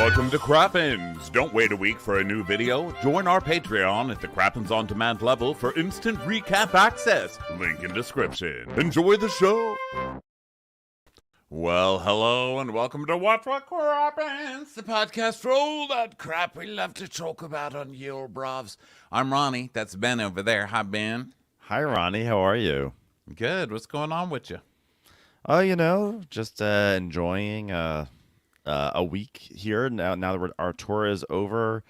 Welcome to Crappens. Don't wait a week for a new video. Join our Patreon at the Crappens On Demand level for instant recap access. Link in description. Enjoy the show. Well, hello and welcome to What Crappens, the podcast for all that crap we love to talk about on your bravs. I'm Ronnie. That's Ben over there. Hi, Ben. Hi, Ronnie. How are you? Good. What's going on with you? Oh, just enjoying a week here now that our tour is over.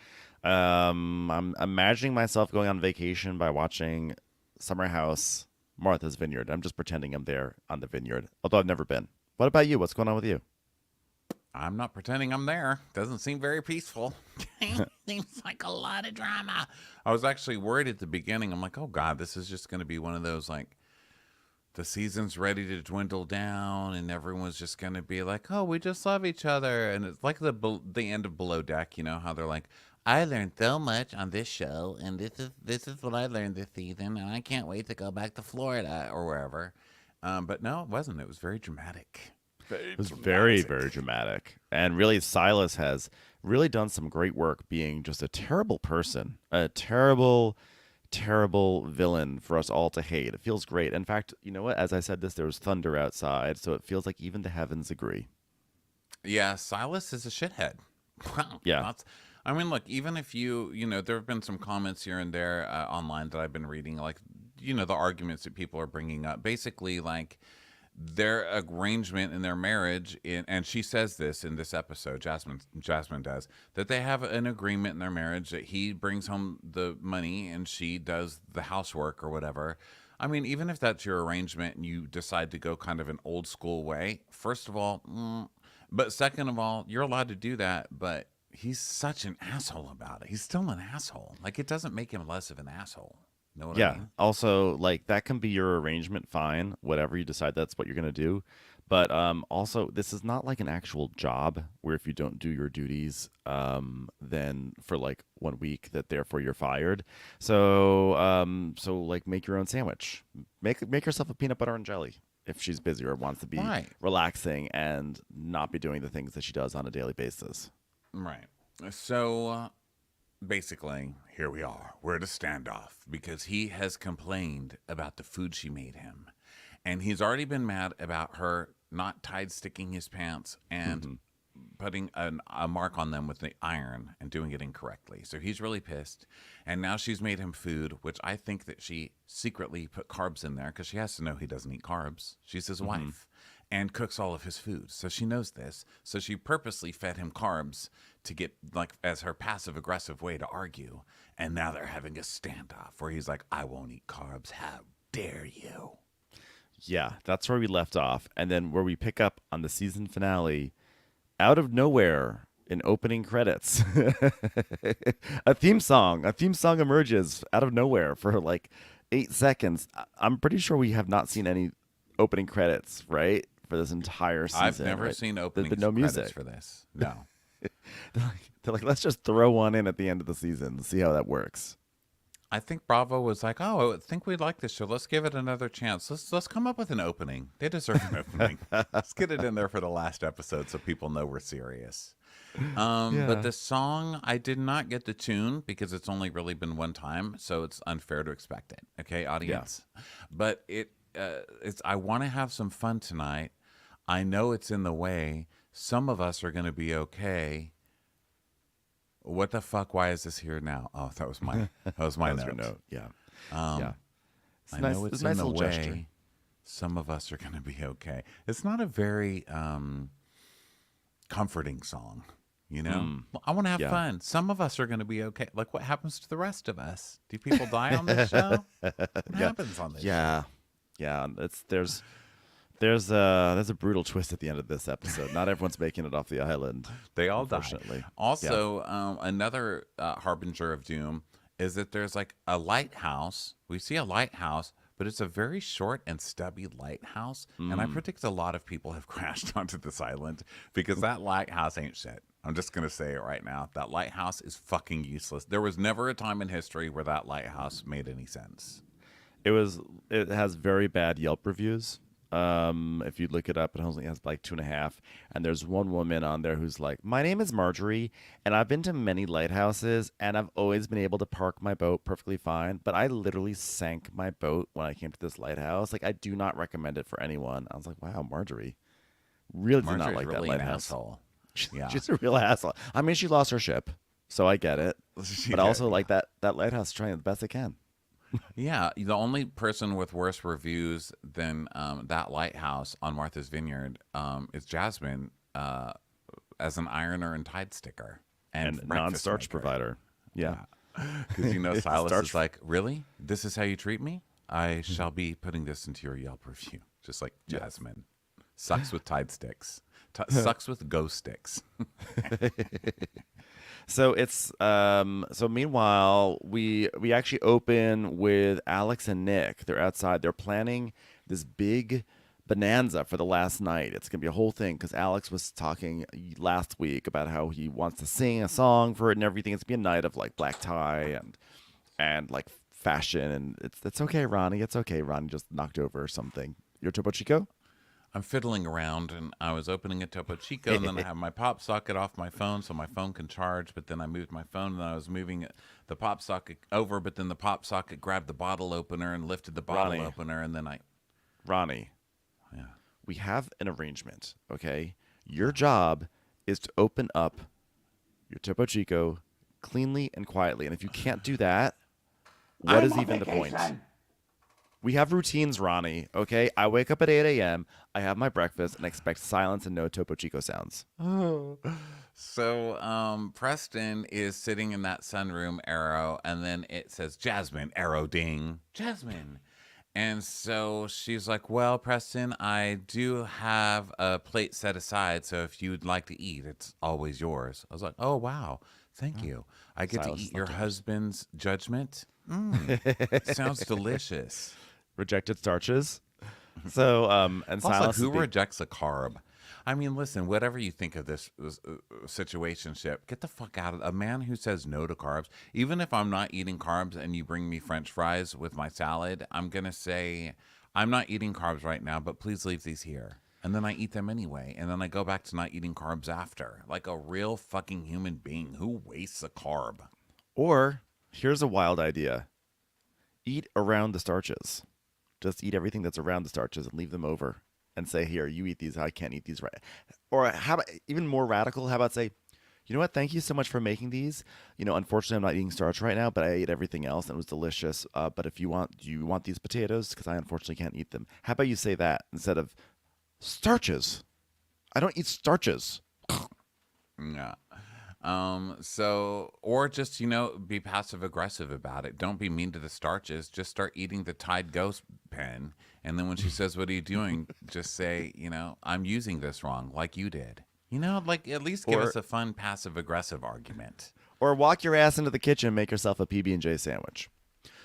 I'm imagining myself going on vacation by watching Summer House, Martha's Vineyard. I'm just pretending I'm there on the vineyard, although I've never been. What about you? What's going on with you? I'm not pretending I'm there. Doesn't seem very peaceful. Seems like a lot of drama. I was actually worried at the beginning. I'm like, oh God, this is just going to be one of those, like, the season's ready to dwindle down and everyone's just going to be like, oh, we just love each other. And it's like the end of Below Deck, you know, how they're like, I learned so much on this show, and this is what I learned this season, and I can't wait to go back to Florida or wherever. But no, it wasn't. It was very dramatic. It was very, very dramatic. And really, Silas has really done some great work being just a terrible person, a terrible villain for us all to hate. It feels great. In fact, you know what? As I said this, there was thunder outside, so it feels like even the heavens agree. Yeah, Silas is a shithead. Wow. Yeah. I mean, look, even if you know, there have been some comments here and there online that I've been reading, like, you know, the arguments that people are bringing up. Basically, like, their arrangement in their marriage, and she says this in this episode, Jasmine does, that they have an agreement in their marriage that he brings home the money and she does the housework or whatever. I mean, even if that's your arrangement and you decide to go kind of an old school way, first of all, but second of all, you're allowed to do that, but he's such an asshole about it. He's still an asshole. Like, it doesn't make him less of an asshole. Know what I mean? Also, like, that can be your arrangement, fine, whatever you decide that's what you're going to do. But also, this is not like an actual job where if you don't do your duties, then for like 1 week that therefore you're fired. So like, make your own sandwich. Make yourself a peanut butter and jelly if she's busy or wants to be relaxing and not be doing the things that she does on a daily basis. Right. So basically, here we are. We're at a standoff because he has complained about the food she made him. And he's already been mad about her not sticking his pants and putting a mark on them with the iron and doing it incorrectly. So he's really pissed. And now she's made him food, which I think that she secretly put carbs in there because she has to know he doesn't eat carbs. She's his wife and cooks all of his food. So she knows this. So she purposely fed him carbs to get, like, as her passive aggressive way to argue. And now they're having a standoff where he's like, I won't eat carbs. How dare you? Yeah, that's where we left off. And then where we pick up on the season finale, out of nowhere in opening credits, a theme song emerges out of nowhere for like 8 seconds. I'm pretty sure we have not seen any opening credits, right? For this entire season. I've never seen opening credits for this. No. they're like, let's just throw one in at the end of the season and see how that works. I think Bravo was like, oh, I think we'd like this show. Let's give it another chance. Let's come up with an opening. They deserve an opening. Let's get it in there for the last episode so people know we're serious. But the song, I did not get the tune because it's only really been one time, so it's unfair to expect it. Okay, audience. Yeah. But it's. I want to have some fun tonight. I know it's in the way. Some of us are going to be okay. What the fuck? Why is this here now? Oh, that was my note. Yeah. I know it's in the way. Gesture. Some of us are going to be okay. It's not a very comforting song, you know? I want to have fun. Some of us are going to be okay. Like, what happens to the rest of us? Do people die on this show? What happens on this show? Yeah. There's a brutal twist at the end of this episode. Not everyone's making it off the island. They all die. Also, another harbinger of doom is that there's like a lighthouse. We see a lighthouse, but it's a very short and stubby lighthouse. And I predict a lot of people have crashed onto this island because that lighthouse ain't shit. I'm just going to say it right now. That lighthouse is fucking useless. There was never a time in history where that lighthouse made any sense. It has very bad Yelp reviews. If you look it up, it only has like 2.5. And there's one woman on there who's like, "My name is Marjorie, and I've been to many lighthouses, and I've always been able to park my boat perfectly fine. But I literally sank my boat when I came to this lighthouse. Like, I do not recommend it for anyone." I was like, "Wow, Marjorie really did not Marjorie's like that really an lighthouse. asshole. Yeah. She's a real asshole." I mean, she lost her ship, so I get it. She But did, also, yeah. like that lighthouse is trying the best it can. Yeah, the only person with worse reviews than that lighthouse on Martha's Vineyard is Jasmine as an ironer and tide sticker and And breakfast non-starch maker. provider. Yeah. Because Silas Starch. is like, really? This is how you treat me? I shall be putting this into your Yelp review. Just like Jasmine. Sucks with tide sticks. Sucks with ghost sticks. So it's so meanwhile we actually open with Alex and Nick. They're outside. They're planning this big bonanza for the last night. It's gonna be a whole thing because Alex was talking last week about how he wants to sing a song for it and everything. It's gonna be a night of like black tie and like fashion, and it's okay, Ronnie. It's okay. Ronnie just knocked over something. Your Topo Chico? I'm fiddling around and I was opening a Topo Chico and then I have my pop socket off my phone so my phone can charge. But then I moved my phone and I was moving the pop socket over, but then the pop socket grabbed the bottle opener and lifted the bottle Ronnie. opener. And then Ronnie, yeah. we have an arrangement, okay? Your job is to open up your Topo Chico cleanly and quietly. And if you can't do that, what is even the point? We have routines, Ronnie, okay? I wake up at 8 a.m., I have my breakfast, and I expect silence and no Topo Chico sounds. So Preston is sitting in that sunroom arrow and then it says Jasmine, arrow ding, Jasmine. And so she's like, well, Preston, I do have a plate set aside, so if you'd like to eat, it's always yours. I was like, oh, wow. Thank you. I get Silas to is eat not your generous. husband's judgment. Sounds delicious. Rejected starches. So, and Also, silence who is being, rejects a carb? I mean, listen, whatever you think of this situationship, get the fuck out of a man who says no to carbs. Even if I'm not eating carbs and you bring me French fries with my salad, I'm going to say, I'm not eating carbs right now, but please leave these here. And then I eat them anyway. And then I go back to not eating carbs after. Like a real fucking human being who wastes a carb. or here's a wild idea. Eat around the starches. Just eat everything that's around the starches and leave them over and say, here, you eat these. I can't eat these. Right. Or how about even more radical? How about say, you know what? Thank you so much for making these. Unfortunately, I'm not eating starch right now, but I ate everything else and it was delicious. But if do you want these potatoes? Because I unfortunately can't eat them. How about you say that instead of starches? I don't eat starches. Yeah. Or just, be passive aggressive about it. Don't be mean to the starches. Just start eating the Tide Ghost pen. And then when she says, what are you doing? Just say, I'm using this wrong, like you did. Like at least give Or us a fun passive aggressive argument. or walk your ass into the kitchen and make yourself a PB&J sandwich.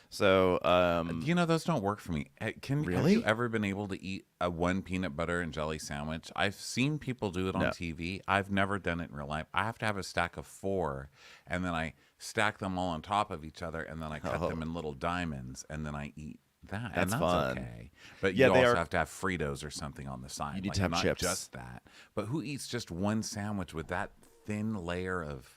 So, Those don't work for me. Have really? you ever been able to eat a one peanut butter and jelly sandwich? I've seen people do it on No. TV. I've never done it in real life. I have to have a stack of 4, and then I stack them all on top of each other, and then I cut them in little diamonds, and then I eat that. That's and that's fun. okay. But Yeah, you they also are- have to have Fritos or something on the side. You need like, to have not chips. just that. But who eats just one sandwich with that thin layer of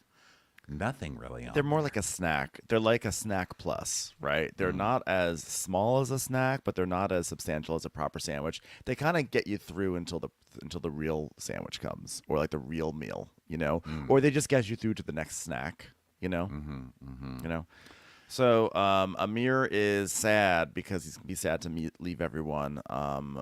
nothing really on They're more there? like a snack. They're like a snack plus, right? They're not as small as a snack, but they're not as substantial as a proper sandwich. They kind of get you through until the real sandwich comes, or like the real meal, or they just get you through to the next snack, you know. So Amir is sad because he's gonna be sad to leave everyone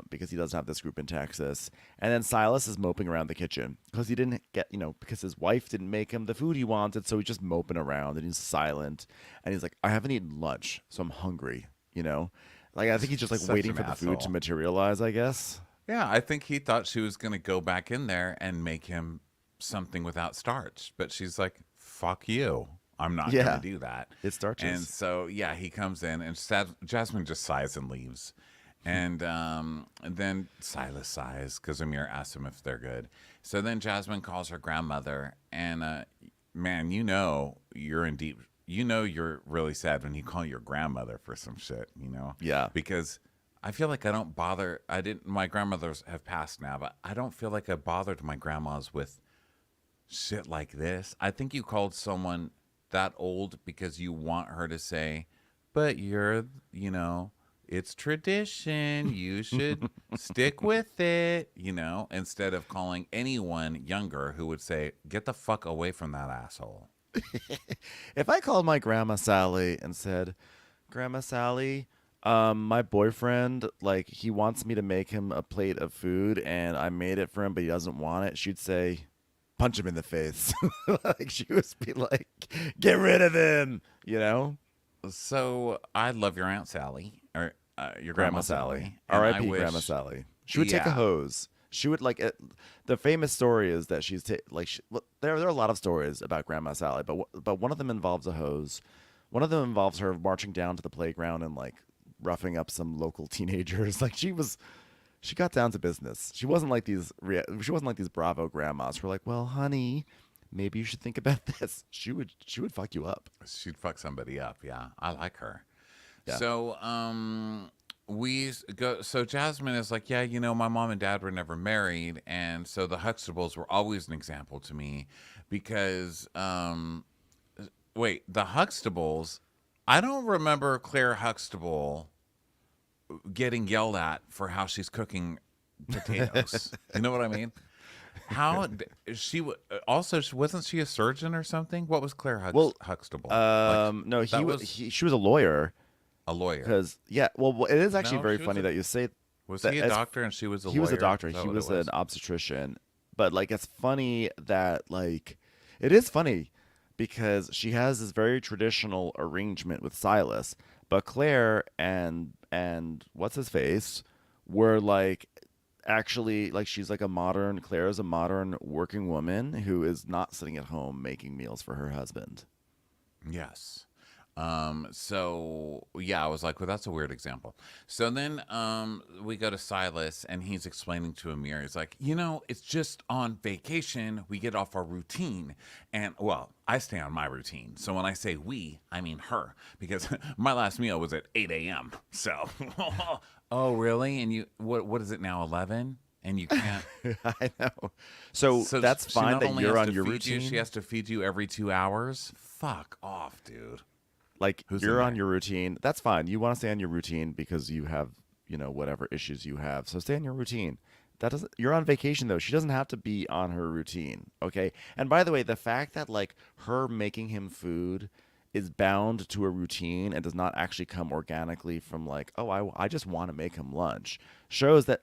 because he doesn't have this group in Texas. And then Silas is moping around the kitchen because he didn't get, because his wife didn't make him the food he wanted. So he's just moping around and he's silent. And he's like, I haven't eaten lunch, so I'm hungry, Like, I think he's just like Such waiting an for the food to asshole. materialize, I guess. Yeah, I think he thought she was going to go back in there and make him something without starch. But she's like, fuck you. I'm not going Yeah. to do that. It starches. And so, yeah, he comes in and Jasmine just sighs and leaves. And then Silas sighs because Amir asks him if they're good. So then Jasmine calls her grandmother. And, man, you're in deep. You're really sad when you call your grandmother for some shit, Yeah. Because I feel like I don't bother. I didn't. My grandmothers have passed now, but I don't feel like I bothered my grandmas with shit like this. I think you called someone that old because you want her to say, but you're, it's tradition. You should stick with it, instead of calling anyone younger who would say, get the fuck away from that asshole. If I called my grandma Sally and said, Grandma Sally, my boyfriend, like, he wants me to make him a plate of food and I made it for him, but he doesn't want it, she'd say, punch him in the face. Like, she would be like, get rid of him, you know? So I love your Aunt Sally, or your Grandma Grandma Sally. Sally. And I R.I.P. Grandma wish, Sally. She would take a yeah. hose. She would like it. The famous story is that well, there are a lot of stories about Grandma Sally, but one of them involves a hose. One of them involves her marching down to the playground and like roughing up some local teenagers. Like she got down to business. She wasn't like these Bravo grandmas who were like, well, honey, maybe you should think about this. She would fuck you up. She'd fuck somebody up. Yeah. I like her. Yeah. So, so Jasmine is like, yeah, my mom and dad were never married. And so the Huxtables were always an example to me because, wait, the Huxtables, I don't remember Claire Huxtable getting yelled at for how she's cooking potatoes. You know what I mean? Also, wasn't she a surgeon or something? What was Claire Well, Huxtable? Like, no, that was she was a lawyer. a lawyer. Because yeah, well, it is actually No, very she was funny that you say Was that. he a doctor and she was a He was lawyer? a doctor. Is that He what was it was? an obstetrician. But like, it's funny that like, it is funny because she has this very traditional arrangement with Silas, but Claire and what's his face were like actually like she's like a modern Claire is a modern working woman who is not sitting at home making meals for her husband. Yes. So yeah, I was like, well, that's a weird example. So then we go to Silas and he's explaining to Amir, he's like, it's just on vacation, we get off our routine. And well, I stay on my routine. So when I say we, I mean her, because my last meal was at 8 a.m. So oh really? And what is it now, 11? And you can't. I know. So So that's she fine not that only you're has on to your feed you, routine. she has to feed you every 2 hours. Fuck off, dude. Like Who's in you're on there? your routine. That's fine. You want to stay on your routine because you have, whatever issues you have. So stay on your routine. That doesn't You're on vacation though. She doesn't have to be on her routine, okay? And by the way, the fact that like her making him food is bound to a routine and does not actually come organically from like, oh, I just want to make him lunch shows that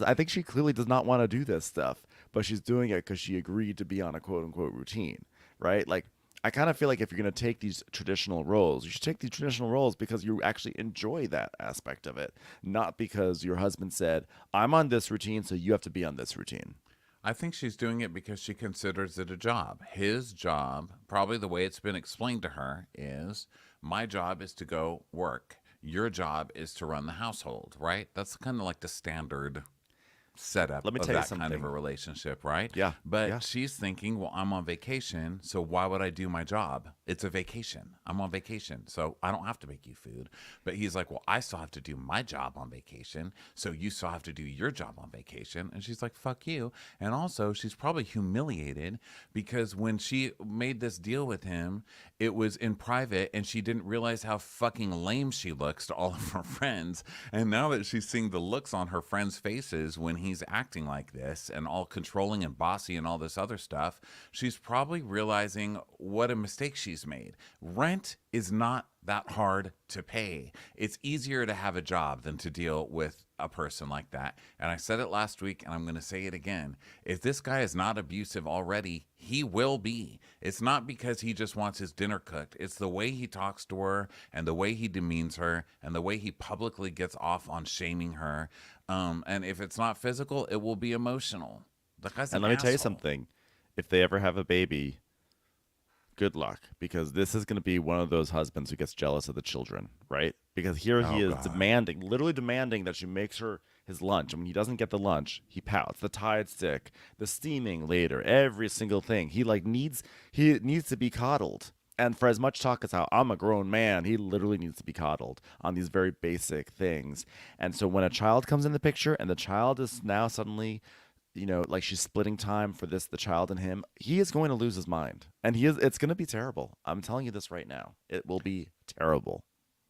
I think she clearly does not want to do this stuff, but she's doing it because she agreed to be on a quote unquote routine, right? Like, I kind of feel like if you're going to take these traditional roles, you should take these traditional roles because you actually enjoy that aspect of it, not because your husband said, I'm on this routine, so you have to be on this routine. I think she's doing it because she considers it a job. His job, probably the way it's been explained to her, is my job is to go work. Your job is to run the household, right? That's kind of like the standard setup Let me of tell you that kind of a something. relationship, right? Yeah, yeah. But she's thinking, well, I'm on vacation, so why would I do my job? It's a vacation. I'm on vacation, so I don't have to make you food. But he's like, well, I still have to do my job on vacation, so you still have to do your job on vacation. And she's like, fuck you. And also, she's probably humiliated because when she made this deal with him, it was in private and she didn't realize how fucking lame she looks to all of her friends. And now that she's seeing the looks on her friends' faces when he's acting like this and all controlling and bossy and all this other stuff, she's probably realizing what a mistake she's made. Rent is not that hard to pay. It's easier to have a job than to deal with a person like that. And I said it last week and I'm going to say it again. If this guy is not abusive already, he will be. It's not because he just wants his dinner cooked. It's the way he talks to her and the way he demeans her and the way he publicly gets off on shaming her. And if it's not physical, it will be emotional. The guy's And an let me tell you asshole. something. If they ever have a baby, good luck because this is going to be one of those husbands who gets jealous of the children, right? Because here he Oh, is God. demanding, literally demanding that she makes her his lunch. And when he doesn't get the lunch, he pouts. The Tide stick, the steaming later, every single thing. He needs to be coddled. And for as much talk as how I'm a grown man, he literally needs to be coddled on these very basic things. And so when a child comes in the picture and the child is now suddenly, like she's splitting time for this, the child and him, he is going to lose his mind. And it's going to be terrible. I'm telling you this right now. It will be terrible.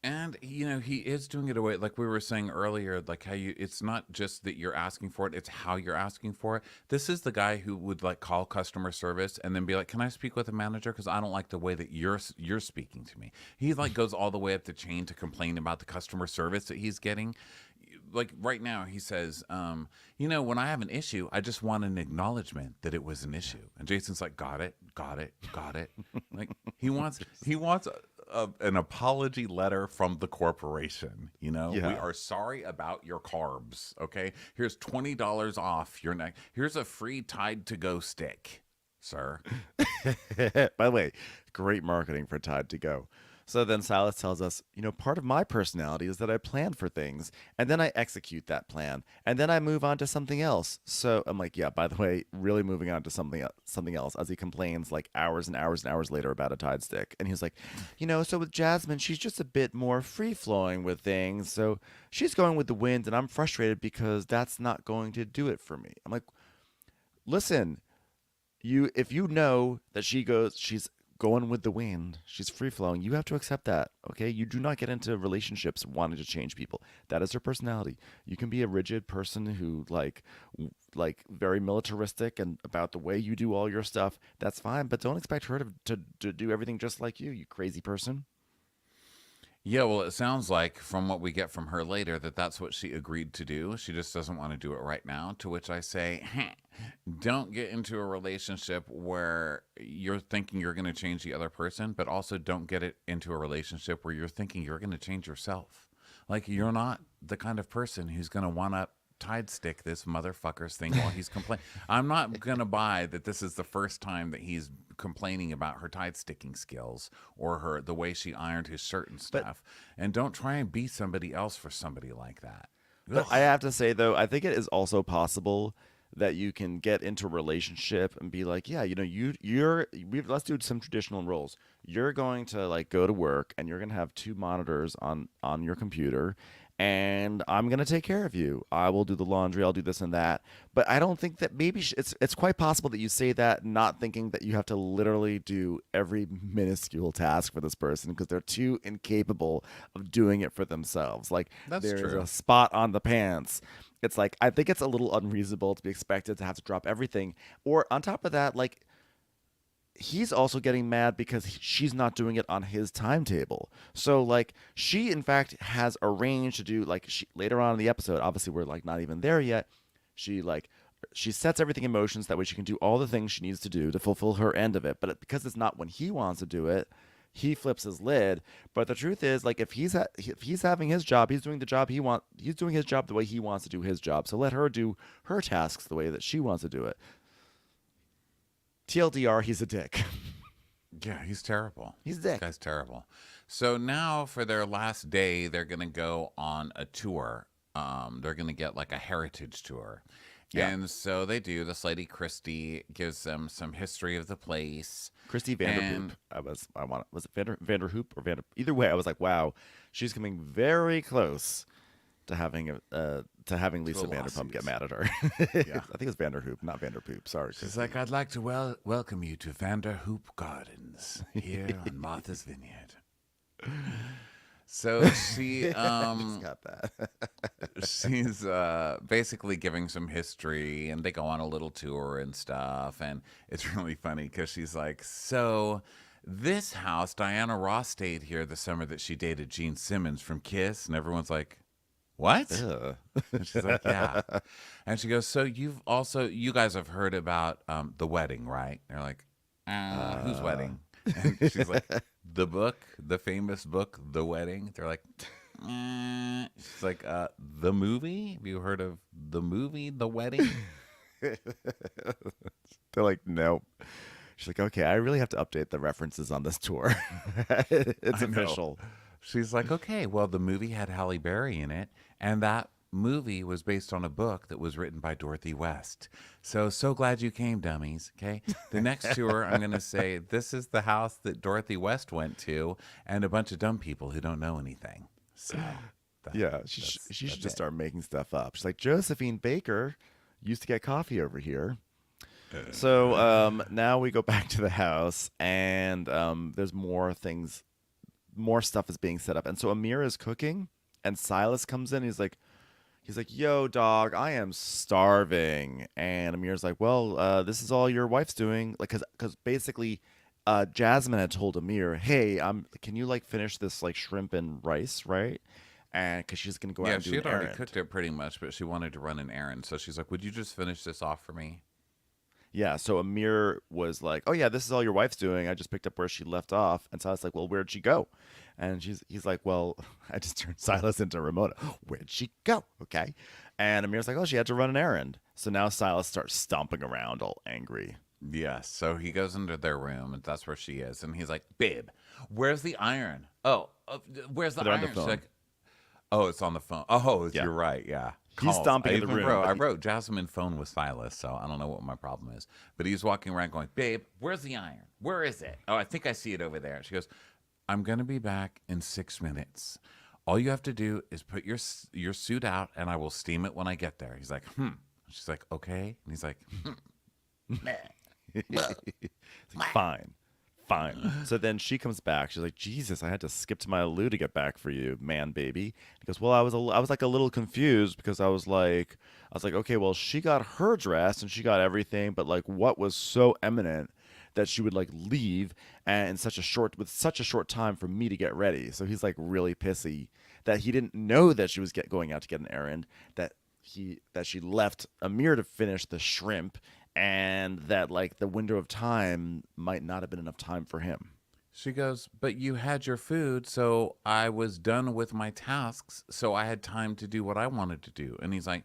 And he is doing it away, like we were saying earlier, like how it's not just that you're asking for it, it's how you're asking for it. This is the guy who would like call customer service and then be like, "Can I speak with a manager? Because I don't like the way that you're speaking to me." He like goes all the way up the chain to complain about the customer service that he's getting. Like right now, he says, when I have an issue, I just want an acknowledgement that it was an issue. And Jason's like, "Got it, got it, got it." Like he wants an apology letter from the corporation. We Yeah. are sorry about your carbs. Okay, here's $20 off your neck. Here's a free Tide to Go stick, sir. By the way, great marketing for Tide to Go. So then Silas tells us, part of my personality is that I plan for things and then I execute that plan and then I move on to something else. So I'm like, yeah, by the way, really moving on to something else as he complains like hours and hours and hours later about a Tide stick. And he's like, so with Jasmine, she's just a bit more free flowing with things. So she's going with the wind and I'm frustrated because that's not going to do it for me. I'm like, listen, if you know that she's going with the wind, she's free flowing, you have to accept that. Okay, you do not get into relationships wanting to change people. That is her personality. You can be a rigid person who like very militaristic and about the way you do all your stuff. That's fine, but don't expect her to do everything just like you crazy person. Yeah, well, it sounds like from what we get from her later that that's what she agreed to do. She just doesn't want to do it right now. To which I say, don't get into a relationship where you're thinking you're going to change the other person, but also don't get it into a relationship where you're thinking you're going to change yourself. Like, you're not the kind of person who's going to want to Tide stick this motherfucker's thing while he's complaining. I'm not going to buy that this is the first time that he's complaining about her Tide sticking skills or the way she ironed his shirt and But stuff. And don't try and be somebody else for somebody like that. But I have to say though, I think it is also possible that you can get into a relationship and be like, yeah, let's do some traditional roles. You're going to like go to work and you're going to have two monitors on your computer and I'm going to take care of you. I will do the laundry, I'll do this and that. But I don't think that maybe it's quite possible that you say that not thinking that you have to literally do every minuscule task for this person because they're too incapable of doing it for themselves. Like That's there's true. a spot on the pants. It's like I think it's a little unreasonable to be expected to have to drop everything. Or on top of that, like he's also getting mad because she's not doing it on his timetable. So like she in fact has arranged to do like later on in the episode, obviously we're like not even there yet. She sets everything in motion so that way she can do all the things she needs to do to fulfill her end of it. But because it's not when he wants to do it, he flips his lid. But the truth is, like, if he's having his job, he's doing the job he's doing his job the way he wants to do his job. So let her do her tasks the way that she wants to do it. TLDR, he's a dick. Yeah, he's terrible. He's a This dick. guy's terrible. So now for their last day, they're going to go on a tour. They're going to get like a heritage tour. Yeah. And so they do. This lady, Christy, gives them some history of the place. Christy Vanderpoop. And Was it Vanderhoop or Vander? Either way, I was like, wow, she's coming very close to having Lisa Vanderpump lawsuit. get mad at her. Yeah. I think it's Vanderhoop, not Vanderpoop. Sorry. She's like, "I'd like to welcome you to Vanderhoop Gardens here on Martha's Vineyard." So she I just got that. she's basically giving some history, and they go on a little tour and stuff. And it's really funny because she's like, "So this house, Diana Ross stayed here the summer that she dated Gene Simmons from Kiss," and everyone's like, "What?" Ugh. And she's like, "Yeah." And she goes, "So you guys have heard about the wedding, right?" And they're like, "Whose wedding?" And she's like, the famous book, The Wedding. They're like, she's like, the movie? Have you heard of the movie, The Wedding? They're like, nope. She's like, okay, I really have to update the references on this tour. It's I know. official. She's like, okay, well, the movie had Halle Berry in it, and that movie was based on a book that was written by Dorothy West. So glad you came, dummies. Okay. The next tour, I'm going to say, this is the house that Dorothy West went to, and a bunch of dumb people who don't know anything. So, Yeah, she should just start making stuff up. She's like, Josephine Baker used to get coffee over here. So now we go back to the house, and there's more things, more stuff is being set up. And so Amir is cooking, and Silas comes in. He's like, yo, dog, I am starving. And Amir's like, well, this is all your wife's doing. Like, because basically Jasmine had told Amir, hey, can you, like, finish this, like, shrimp and rice, right? And because she's going to go out and do an errand. Yeah, she had already cooked it pretty much, but she wanted to run an errand. So she's like, would you just finish this off for me? Yeah, so Amir was like, oh, yeah, this is all your wife's doing. I just picked up where she left off. And Silas like, well, where'd she go? And he's like, well, I just turned Silas into Ramona. Where'd she go? Okay. And Amir's like, oh, she had to run an errand. So now Silas starts stomping around all angry. Yes. So he goes into their room, and that's where she is. And he's like, babe, where's the iron? Oh, where's the They're on iron? the phone. She's like, oh, it's on the phone. Oh, Yeah. You're right. Yeah. He's stomping in the room. I wrote Jasmine phone with Silas, so I don't know what my problem is. But he's walking around going, babe, where's the iron? Where is it? Oh, I think I see it over there. She goes, I'm going to be back in 6 minutes. All you have to do is put your suit out, and I will steam it when I get there. He's like, She's like, okay. And he's like, It's like, fine. So then she comes back. She's like, Jesus, I had to skip to my loo to get back for you, man, baby. He goes, well, I was like a little confused because I was like, okay, well, she got her dress and she got everything, but like, what was so eminent that she would like leave and with such a short time for me to get ready? So he's like really pissy that he didn't know that she was going out to get an errand, that she left Amir to finish the shrimp, and that like the window of time might not have been enough time for him. She goes, but you had your food, so I was done with my tasks, so I had time to do what I wanted to do. And he's like,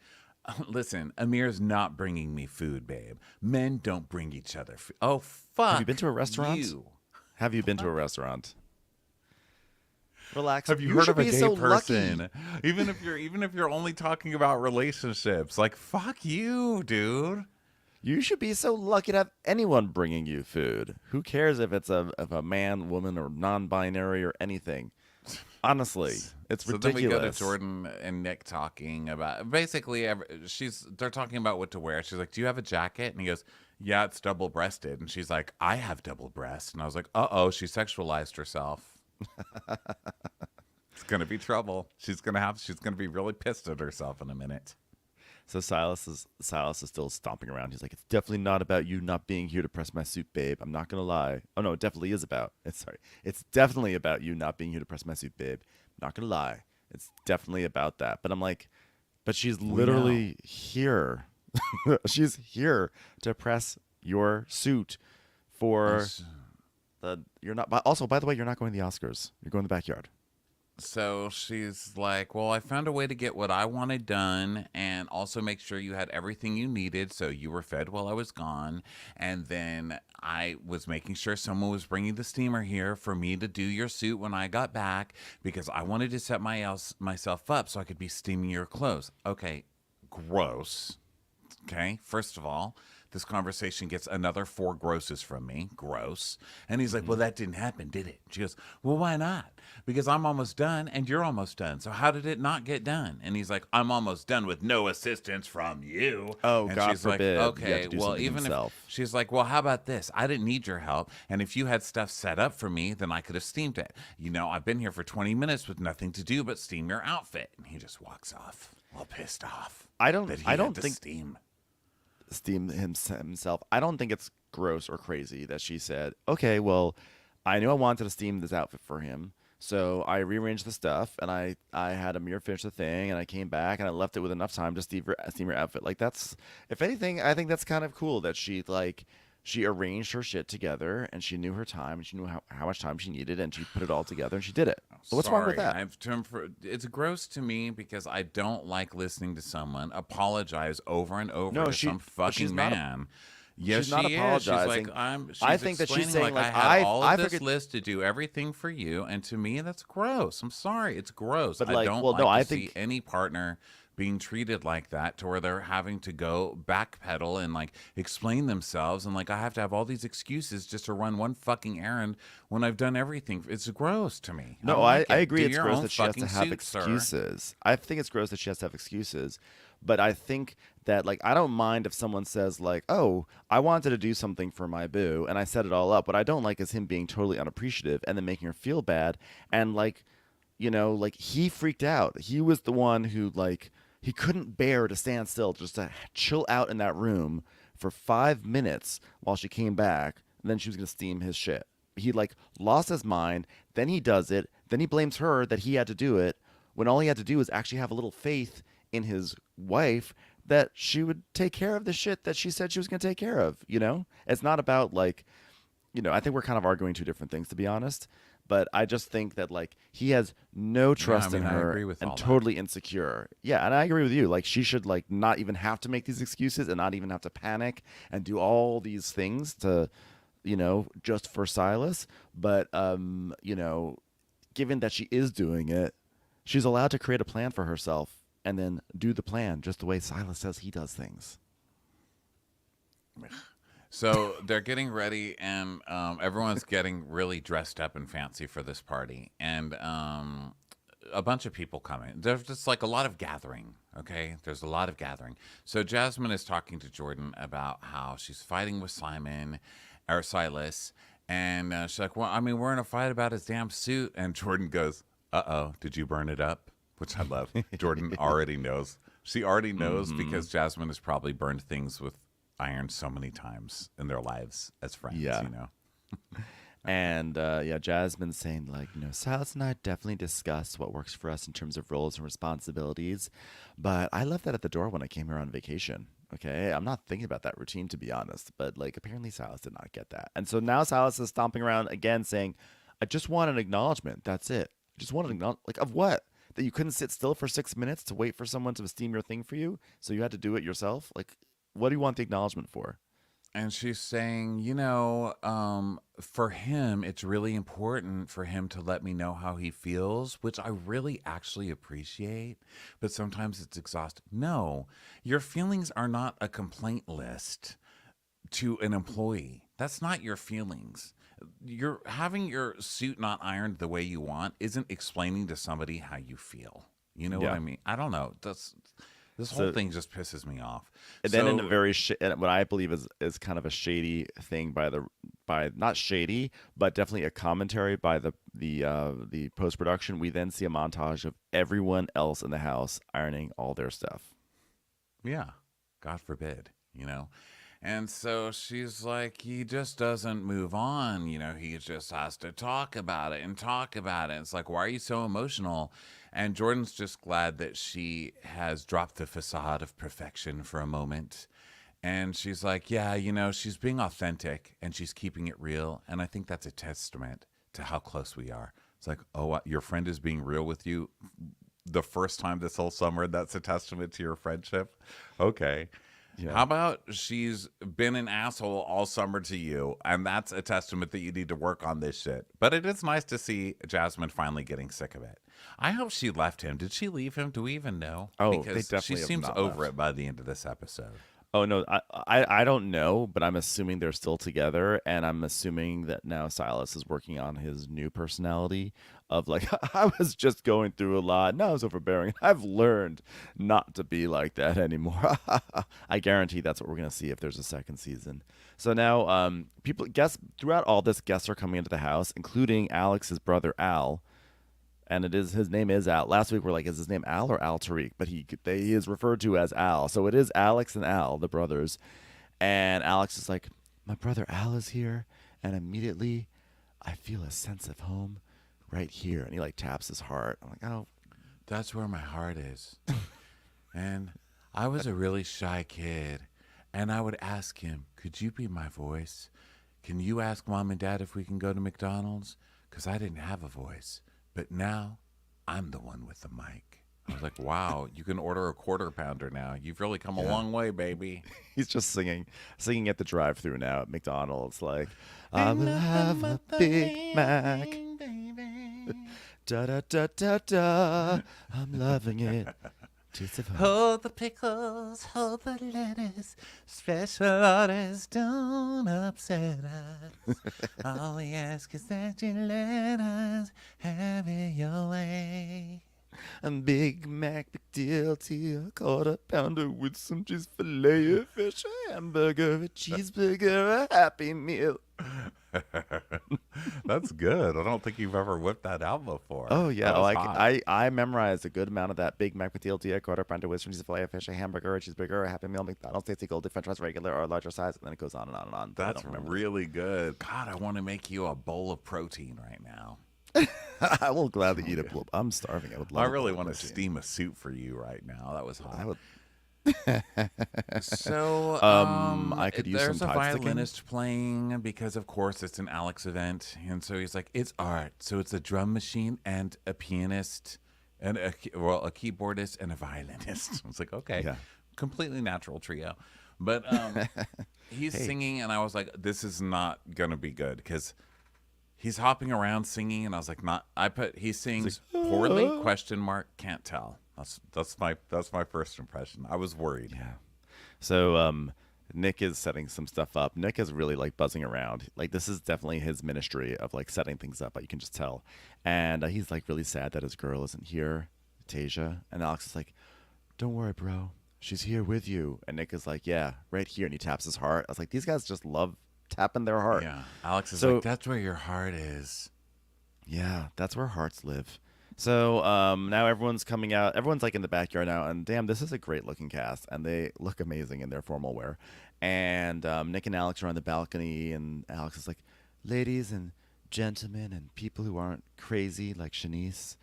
listen, Amir's not bringing me food, babe. Men don't bring each other food. Oh, fuck. Have you been to a restaurant? Have you been to a restaurant? Relax. Have you heard of a gay person? Lucky. Even if you're only talking about relationships, like, fuck you, dude. You should be so lucky to have anyone bringing you food. Who cares if it's a man, woman, or non-binary or anything? Honestly, it's ridiculous. Then we go to Jordan and Nick talking about basically they're talking about what to wear. She's like, "Do you have a jacket?" And he goes, "Yeah, it's double-breasted." And she's like, "I have double breasts." And I was like, "Uh-oh, she sexualized herself." It's gonna be trouble. She's gonna be really pissed at herself in a minute. So Silas is still stomping around. He's like, it's definitely not about you not being here to press my suit, babe. I'm not gonna lie. Oh no, it definitely is about. It's definitely about you not being here to press my suit, babe. I'm not gonna lie. It's definitely about that. But I'm like, but she's literally here. She's here to press your suit for you're not. Also, by the way, you're not going to the Oscars. You're going to the backyard. So she's like, well, I found a way to get what I wanted done and also make sure you had everything you needed so you were fed while I was gone. And then I was making sure someone was bringing the steamer here for me to do your suit when I got back because I wanted to set myself up so I could be steaming your clothes. Okay, gross. Okay, first of all, this conversation gets another 4 grosses from me. Gross. And he's like, well, that didn't happen, did it? She goes, well, why not? Because I'm almost done and you're almost done. So how did it not get done? And he's like, I'm almost done with no assistance from you. Oh, and God she's forbid. like, okay, well, even if she's like, well, how about this? I didn't need your help. And if you had stuff set up for me, then I could have steamed it. You know, I've been here for 20 minutes with nothing to do but steam your outfit. And he just walks off, all pissed off. I don't think steam himself. I don't think it's gross or crazy that she said, okay, well, I knew I wanted to steam this outfit for him, so I rearranged the stuff and I had Amir finish the thing and I came back and I left it with enough time to steam her outfit. Like, that's, if anything, I think that's kind of cool that she arranged her shit together and she knew her time and she knew how much time she needed and she put it all together and she did it. So what's wrong with that? It's gross to me because I don't like listening to someone apologize over and over to some fucking man. Yes, she's not apologizing. She's like, she's I think that she's saying like I had all of this list to do everything for you, and to me that's gross. I'm sorry, it's gross. But I don't like to I see any partner being treated like that, to where they're having to go backpedal and like explain themselves, and like I have to have all these excuses just to run one fucking errand when I've done everything. It's gross to me. I No, don't I, like I it. Do agree it's your gross own that she has to fucking have suit, sir. excuses. I think it's gross that she has to have excuses. But I think that like I don't mind if someone says like, "Oh, I wanted to do something for my boo and I set it all up." What I don't like is him being totally unappreciative and then making her feel bad and like like he freaked out. He was the one who like he couldn't bear to stand still, just to chill out in that room for 5 minutes while she came back. And then she was gonna steam his shit. He like lost his mind. Then he does it. Then he blames her that he had to do it when all he had to do was actually have a little faith in his wife that she would take care of the shit that she said she was gonna take care of. It's not about like I think we're kind of arguing two different things, to be honest. But I just think that like he has no Yeah, I trust in mean, I her agree with and all that. totally insecure. Yeah, and I agree with you. Like she should like not even have to make these excuses and not even have to panic and do all these things to, just for Silas. But given that she is doing it, she's allowed to create a plan for herself and then do the plan just the way Silas says he does things. So they're getting ready, and everyone's getting really dressed up and fancy for this party, and a bunch of people coming. There's just like a lot of gathering. Okay, there's a lot of gathering. So Jasmine is talking to Jordan about how she's fighting with Simon or Silas, and she's like, "Well, I mean, we're in a fight about his damn suit." And Jordan goes, "Uh-oh, did you burn it up?" Which I love. Jordan already knows. She already knows Mm-hmm. because Jasmine has probably burned things with iron so many times in their lives as friends, Yeah. you know? And yeah, Jasmine's saying like, Silas and I definitely discussed what works for us in terms of roles and responsibilities, but I left that at the door when I came here on vacation. Okay, I'm not thinking about that routine to be honest, but like apparently Silas did not get that, and so now Silas is stomping around again saying, "I just want an acknowledgement. That's it. I just want an acknowledgement. Like of what? That you couldn't sit still for 6 minutes to wait for someone to steam your thing for you, so you had to do it yourself. Like, what do you want the acknowledgement for?" And she's saying, for him, it's really important for him to let me know how he feels, which I really actually appreciate, but sometimes it's exhausting. No, your feelings are not a complaint list to an employee. That's not your feelings. You're having your suit not ironed the way you want isn't explaining to somebody how you feel. You know what Yeah. I mean? I don't know. This whole So thing just pisses me off. and then in a So very and what I believe is kind of a shady thing by not shady, but definitely a commentary by the post production. We then see a montage of everyone else in the house ironing all their stuff. yeah, God forbid, you know. And so she's like, he just doesn't move on. He just has to talk about it and talk about it. It's like, why are you so emotional? And Jordan's just glad that she has dropped the facade of perfection for a moment. And she's like, yeah, she's being authentic and she's keeping it real. And I think that's a testament to how close we are. It's like, oh, your friend is being real with you the first time this whole summer. That's a testament to your friendship. Okay. Yeah. How about she's been an asshole all summer to you, and that's a testament that you need to work on this shit. But it is nice to see Jasmine finally getting sick of it. I hope she left him. Did she leave him? Do we even know? Oh, they Because she definitely have seems not over left. it by the end of this episode. Oh no, I don't know, but I'm assuming they're still together, and I'm assuming that now Silas is working on his new personality of like I was just going through a lot, now I was overbearing. I've learned not to be like that anymore. I guarantee that's what we're gonna see if there's a second season. So now, people guess throughout all this, guests are coming into the house, including Alex's brother Al, and his name is Al. Last week we're like, is his name Al or Al Tariq? But he is referred to as Al. So it is Alex and Al, the brothers. And Alex is like, my brother Al is here, and immediately I feel a sense of home right here. And he like taps his heart. I'm like, oh, That's where my heart is. And I was a really shy kid, and I would ask him, could you be my voice? Can you ask mom and dad if we can go to McDonald's? Because I didn't have a voice. But now I'm the one with the mic. I was like, wow, you can order a quarter pounder now. You've really come a yeah. long way, baby. He's just singing at the drive-through now at McDonald's. Like, I Ain't will nothing have a but the Big Mac. thing, baby. Da da da da da. I'm loving it. Hold the pickles, hold the lettuce. Special orders don't upset us. All we ask is that you let us have it your way. A Big Mac, big deal to you. Quarter pounder with some cheese fillet, a fish, a hamburger, a cheeseburger, a Happy Meal. That's good. I don't think you've ever whipped that out before. Oh yeah, That was hot. I memorized a good amount of that. Big Mac, big deal to you. Quarter pounder with some cheese fillet, a fish, a hamburger, a cheeseburger, a Happy Meal, McDonald's, tasty gold, French fries, regular or larger size, and then it goes on and on and on. But I That's don't remember. really good. God, I want to make you a bowl of protein right now. I will gladly eat a bowl. I'm starving. I would love. I a really bowl of want to protein. steam a soup for you right now. That was I hot. would. So, I could use there's some a tide sticking. violinist playing because, of course, it's an Alex event, and so he's like, "It's art." So it's a drum machine and a pianist, and a keyboardist and a violinist. I was like, okay, Yeah. completely natural trio, but he's Hey. singing, and I was like, "This is not gonna be good," because he's hopping around singing, and I was like, "Not." I put he sings poorly? Question mark. Can't tell. That's my first impression. I was worried. Yeah. So Nick is setting some stuff up. Nick is really like buzzing around. Like this is definitely his ministry of like setting things up. But you can just tell. And he's like really sad that his girl isn't here, Tasia. And Alex is like, "Don't worry, bro. She's here with you." And Nick is like, "Yeah, right here." And he taps his heart. I was like, these guys just love tapping their heart. Yeah, Alex is So- like, "That's where your heart is." Yeah, that's where hearts live. So now everyone's coming out. Everyone's like in the backyard now, and damn, this is a great looking cast, and they look amazing in their formal wear. And Nick and Alex are on the balcony, and Alex is like, "Ladies and gentlemen, and people who aren't crazy like Shanice,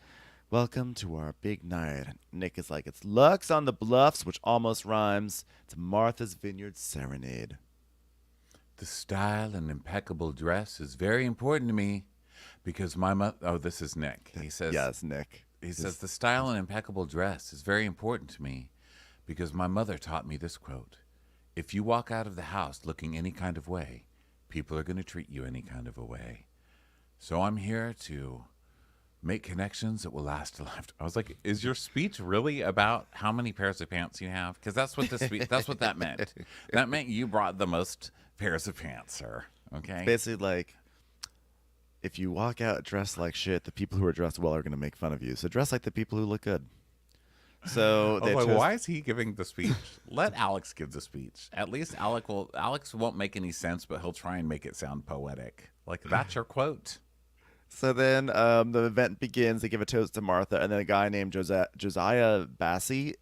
welcome to our big night." And Nick is like, "It's Lux on the Bluffs," which almost rhymes. It's Martha's Vineyard Serenade. The style and impeccable dress is very important to me because my mother. Oh, this is Nick. He says, Yes, Nick. He says, the style and impeccable dress is very important to me because my mother taught me this quote. If you walk out of the house looking any kind of way, people are going to treat you any kind of a way. So I'm here to make connections that will last a lifetime. I was like, is your speech really about how many pairs of pants you have? Because that's what that's what that meant. That meant you brought the most pairs of pants, sir. Okay. Basically, like, if you walk out dressed like shit, the people who are dressed well are going to make fun of you. So dress like the people who look good. So I they was like, chose- why is he giving the speech? Let Alex give the speech. At least Alex won't make any sense, but he'll try and make it sound poetic. Like, that's your quote. So then the event begins. They give a toast to Martha, and then a guy named Josiah Bassey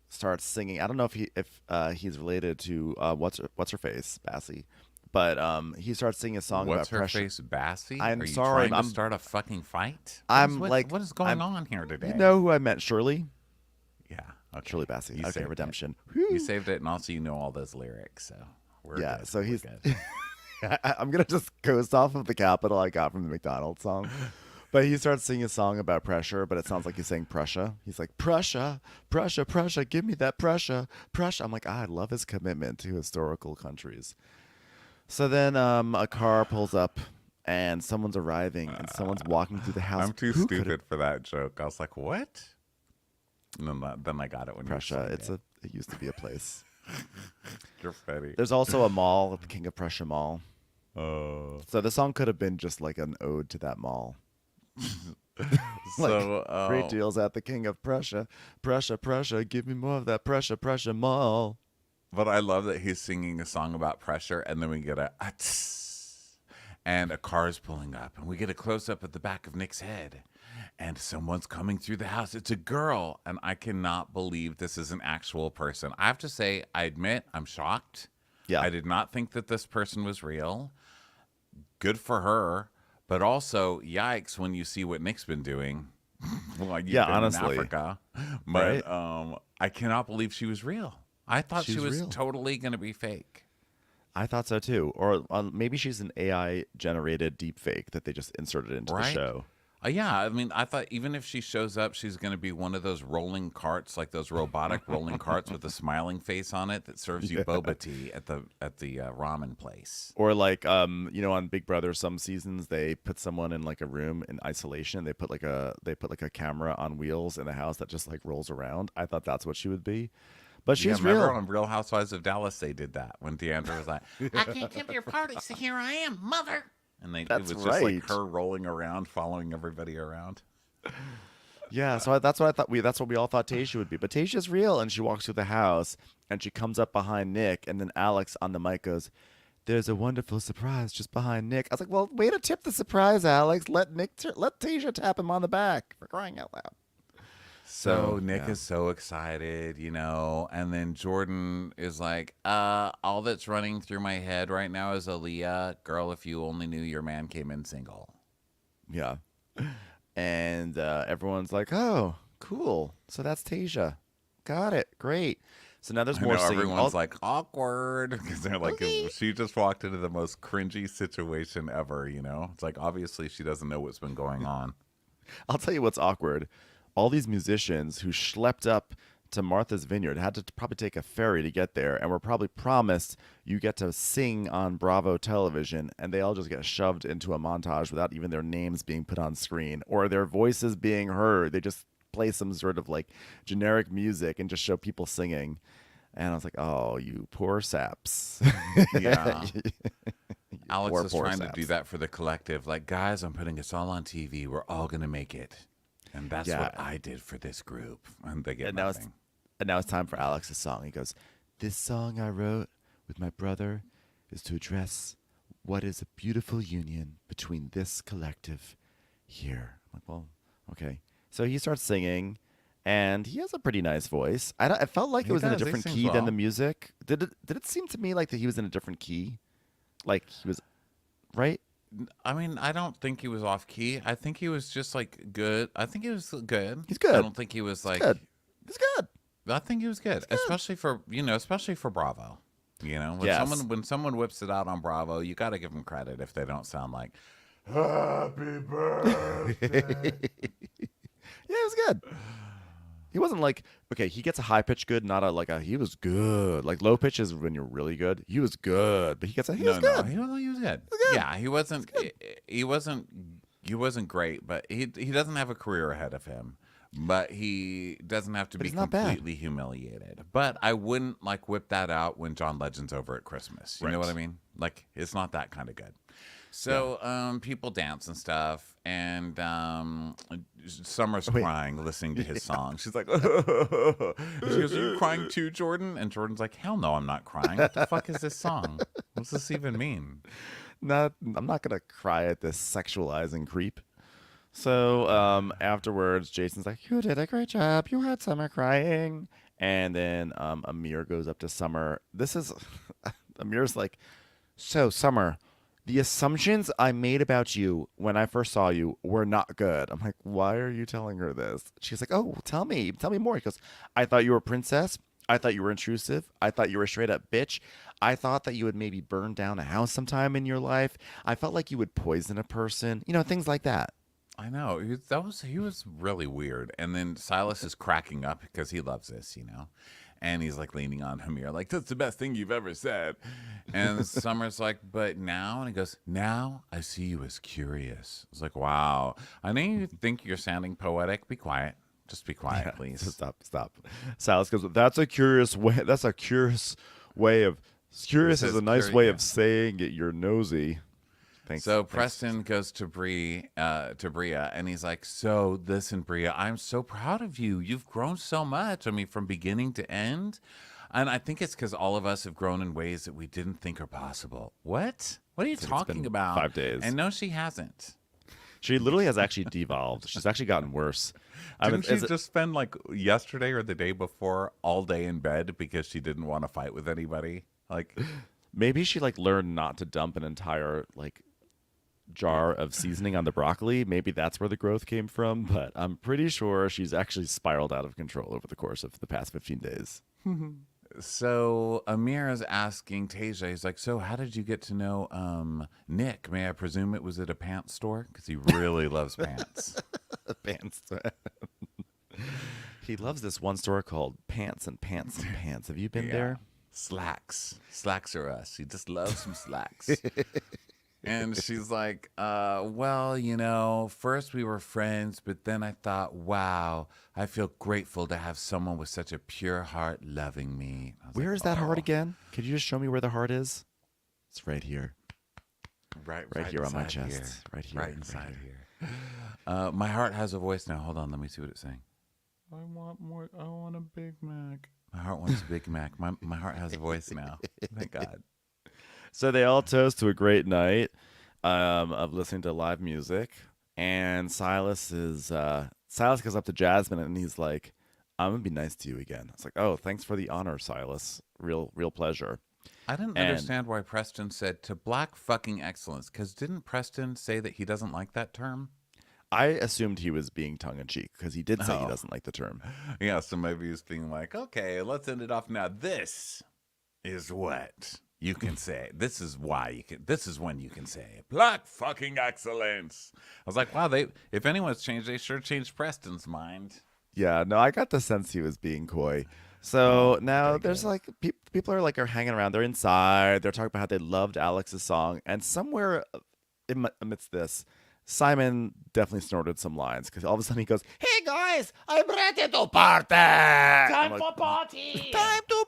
starts singing. I don't know if he's related to what's her face Bassey, but he starts singing a song What's about her pressure. face, Bassey? I'm Are you sorry, trying I'm- to start a fucking fight? I'm what, like- what is going on here today? You know who I meant? Shirley. Yeah. Okay. Shirley Bassey. You Okay, saved Redemption. It. You saved it, and also you know all those lyrics, so we're Yeah, good. so We're he's- good. I'm gonna just coast off of the capital I got from the McDonald's song. But he starts singing a song about pressure, but it sounds like he's saying Prussia. He's like, Prussia, Prussia, Prussia, give me that Prussia, Prussia. I'm like, I love his commitment to historical countries. So then a car pulls up and someone's arriving and someone's walking through the house. I'm too Who could stupid for that joke. I was like, what? And then I got it when Prussia, you said it used to be a place. You're funny. There's also a mall, the King of Prussia Mall. Oh. So the song could have been just like an ode to that mall. So Great deals at the King of Prussia. Prussia, Prussia, give me more of that Prussia, Prussia Mall. But I love that he's singing a song about pressure, and then we get a tss, and a car's pulling up, and we get a close up at the back of Nick's head, and someone's coming through the house. It's a girl, and I cannot believe this is an actual person. I have to say, I admit, I'm shocked. Yeah. I did not think that this person was real. Good for her, but also yikes when you see what Nick's been doing. Well, you've Yeah, been honestly. in Africa, but Right? I cannot believe she was real. I thought she She's was real. totally going to be fake. I thought so too. Or maybe she's an AI generated deep fake that they just inserted into the Right? show. Yeah, I mean, I thought even if she shows up, she's going to be one of those rolling carts, like those robotic rolling carts with a smiling face on it that serves you Yeah. boba tea at the ramen place. Or like on Big Brother, some seasons they put someone in like a room in isolation. They put like a camera on wheels in a house that just like rolls around. I thought that's what she would be, but Yeah, she's remember real. on Real Housewives of Dallas they did that when Deandra was like, "I can't come to your party, so here I am, mother." And it That's was just like right. her rolling around, following everybody around. Yeah, so that's what I thought. That's what we all thought Tayshia would be. But Tayshia's real, and she walks through the house, and she comes up behind Nick, and then Alex on the mic goes, "There's a wonderful surprise just behind Nick." I was like, "Well, way to tip the surprise, Alex. Let Tayshia tap him on the back for crying out loud." So So Nick yeah, is so excited, and then Jordan is like, all that's running through my head right now is Aaliyah, girl, if you only knew your man came in single. yeah, and everyone's like, "Oh, cool. So that's Tayshia. Got it. Great." So now there's I more know singing. everyone's like awkward because they're like, Okay. she just walked into the most cringy situation ever. It's like obviously she doesn't know what's been going on. I'll tell you what's awkward. All these musicians who schlepped up to Martha's Vineyard had to probably take a ferry to get there and were probably promised you get to sing on Bravo television, and they all just get shoved into a montage without even their names being put on screen or their voices being heard. They just play some sort of like generic music and just show people singing. And I was like, "Oh, you poor saps." Yeah. You Alex poor, is poor trying to do saps. that for the collective. Like, guys, I'm putting us all on TV. We're all going to make it. And that's Yeah. what I did for this group. And they get And now it's nothing. and now it's time for Alex's song. He goes, "This song I wrote with my brother is to address what is a beautiful union between this collective here." I'm like, well, okay. So he starts singing, and he has a pretty nice voice. I felt like it He was in a does. He different sings key than the well. music. Did it seem to me like that he was in a different key? Like he was right? I mean, I don't think he was off key. I think he was just like good. I think he was good. He's I good. don't think he was He's like, good. He's good. I think he was good, He's good. especially for Bravo. When Yes. someone whips it out on Bravo, you got to give them credit if they don't sound like Happy Yeah, birthday. it was good. He wasn't like okay. He gets a high pitch good, not a like a. He was good. Like low pitch is when you're really good. He was good, but he was No, no, good. he was good. He was good. Yeah, he wasn't great, but he doesn't have a career ahead of him. But he doesn't have to But be he's not bad. completely humiliated. But I wouldn't like whip that out when John Legend's over at Christmas. You know what I Right. mean? Like it's not that kind of good. Yeah. So people dance and stuff, and Summer's Wait. crying listening to his song. She's like, she goes, "Are you crying too, Jordan?" And Jordan's like, "Hell no, I'm not crying. What the fuck is this song? What's this even mean?" Not. I'm not gonna cry at this sexualizing creep. So afterwards, Jason's like, "You did a great job. You had Summer crying." And then Amir goes up to Summer. This is Amir's like, "So Summer, the assumptions I made about you when I first saw you were not good." I'm like, "Why are you telling her this?" She's like, "Oh, tell me more." He goes, "I thought you were a princess. I thought you were intrusive. I thought you were a straight up bitch. I thought that you would maybe burn down a house sometime in your life. I felt like you would poison a person. Things like that." I know he was really weird. And then Silas is cracking up because he loves this. And he's like leaning on Hamir, like, "That's the best thing you've ever said." And Summer's like, "But now," and he goes, "Now I see you as curious." It's like, wow. I know you think you're sounding poetic. Be quiet. Just be quiet, Yeah, please. stop. Silas goes, "That's a curious way. That's a curious way of. It Curious is says a nice curious. way Yeah. of saying it. You're nosy." Thanks. So Thanks. Preston goes to Bria, and he's like, "So listen, Bria, I'm so proud of you. You've grown so much. I mean, from beginning to end." And I think it's because all of us have grown in ways that we didn't think are possible. What? What are you It's talking been about? 5 days. And no, she hasn't. She literally has actually devolved. She's actually gotten worse. Didn't she As just spend like yesterday or the day before all day in bed because she didn't want to fight with anybody? Like, maybe she like learned not to dump an entire like jar of seasoning on the broccoli. Maybe that's where the growth came from. But I'm pretty sure she's actually spiraled out of control over the course of the past 15 days. So Amir is asking Tasia, he's like, so how did you get to know Nick? May I presume it was at a pants store? Because he really loves pants. Pants. He loves this one store called Pants and Pants and Pants. Have you been Yeah. there? Slacks. Slacks are us. He just loves some slacks. And she's like, well, first we were friends, but then I thought, wow, I feel grateful to have someone with such a pure heart loving me. I was Where like, is that heart oh, again? Could you just show me where the heart is? It's right here. right Here on my inside chest. here. Right here. Right inside here. My heart has a voice now. Hold on, let me see what it's saying. I want more. I want a Big Mac. My heart wants a Big Mac. My heart has a voice now. Thank God. So they all toast to a great night of listening to live music, and Silas goes up to Jasmine and he's like, "I'm gonna be nice to you again." It's like, "Oh, thanks for the honor, Silas. Real pleasure." I didn't And understand why Preston said to black fucking excellence, because didn't Preston say that he doesn't like that term? I assumed he was being tongue in cheek because he did say he Oh. doesn't like the term. Yeah, so maybe he's being like, okay, let's end it off now. This is what you can say. This is why you can. This is when you can say black fucking excellence. I was like, wow, if anyone's changed, they sure changed Preston's mind. Yeah, no, I got the sense he was being coy. So now Okay, there's good. like people are hanging around. They're inside. They're talking about how they loved Alex's song, and somewhere amidst this, Simon definitely snorted some lines because all of a sudden he goes, "Hey guys, I'm ready to party. Time for party. Time to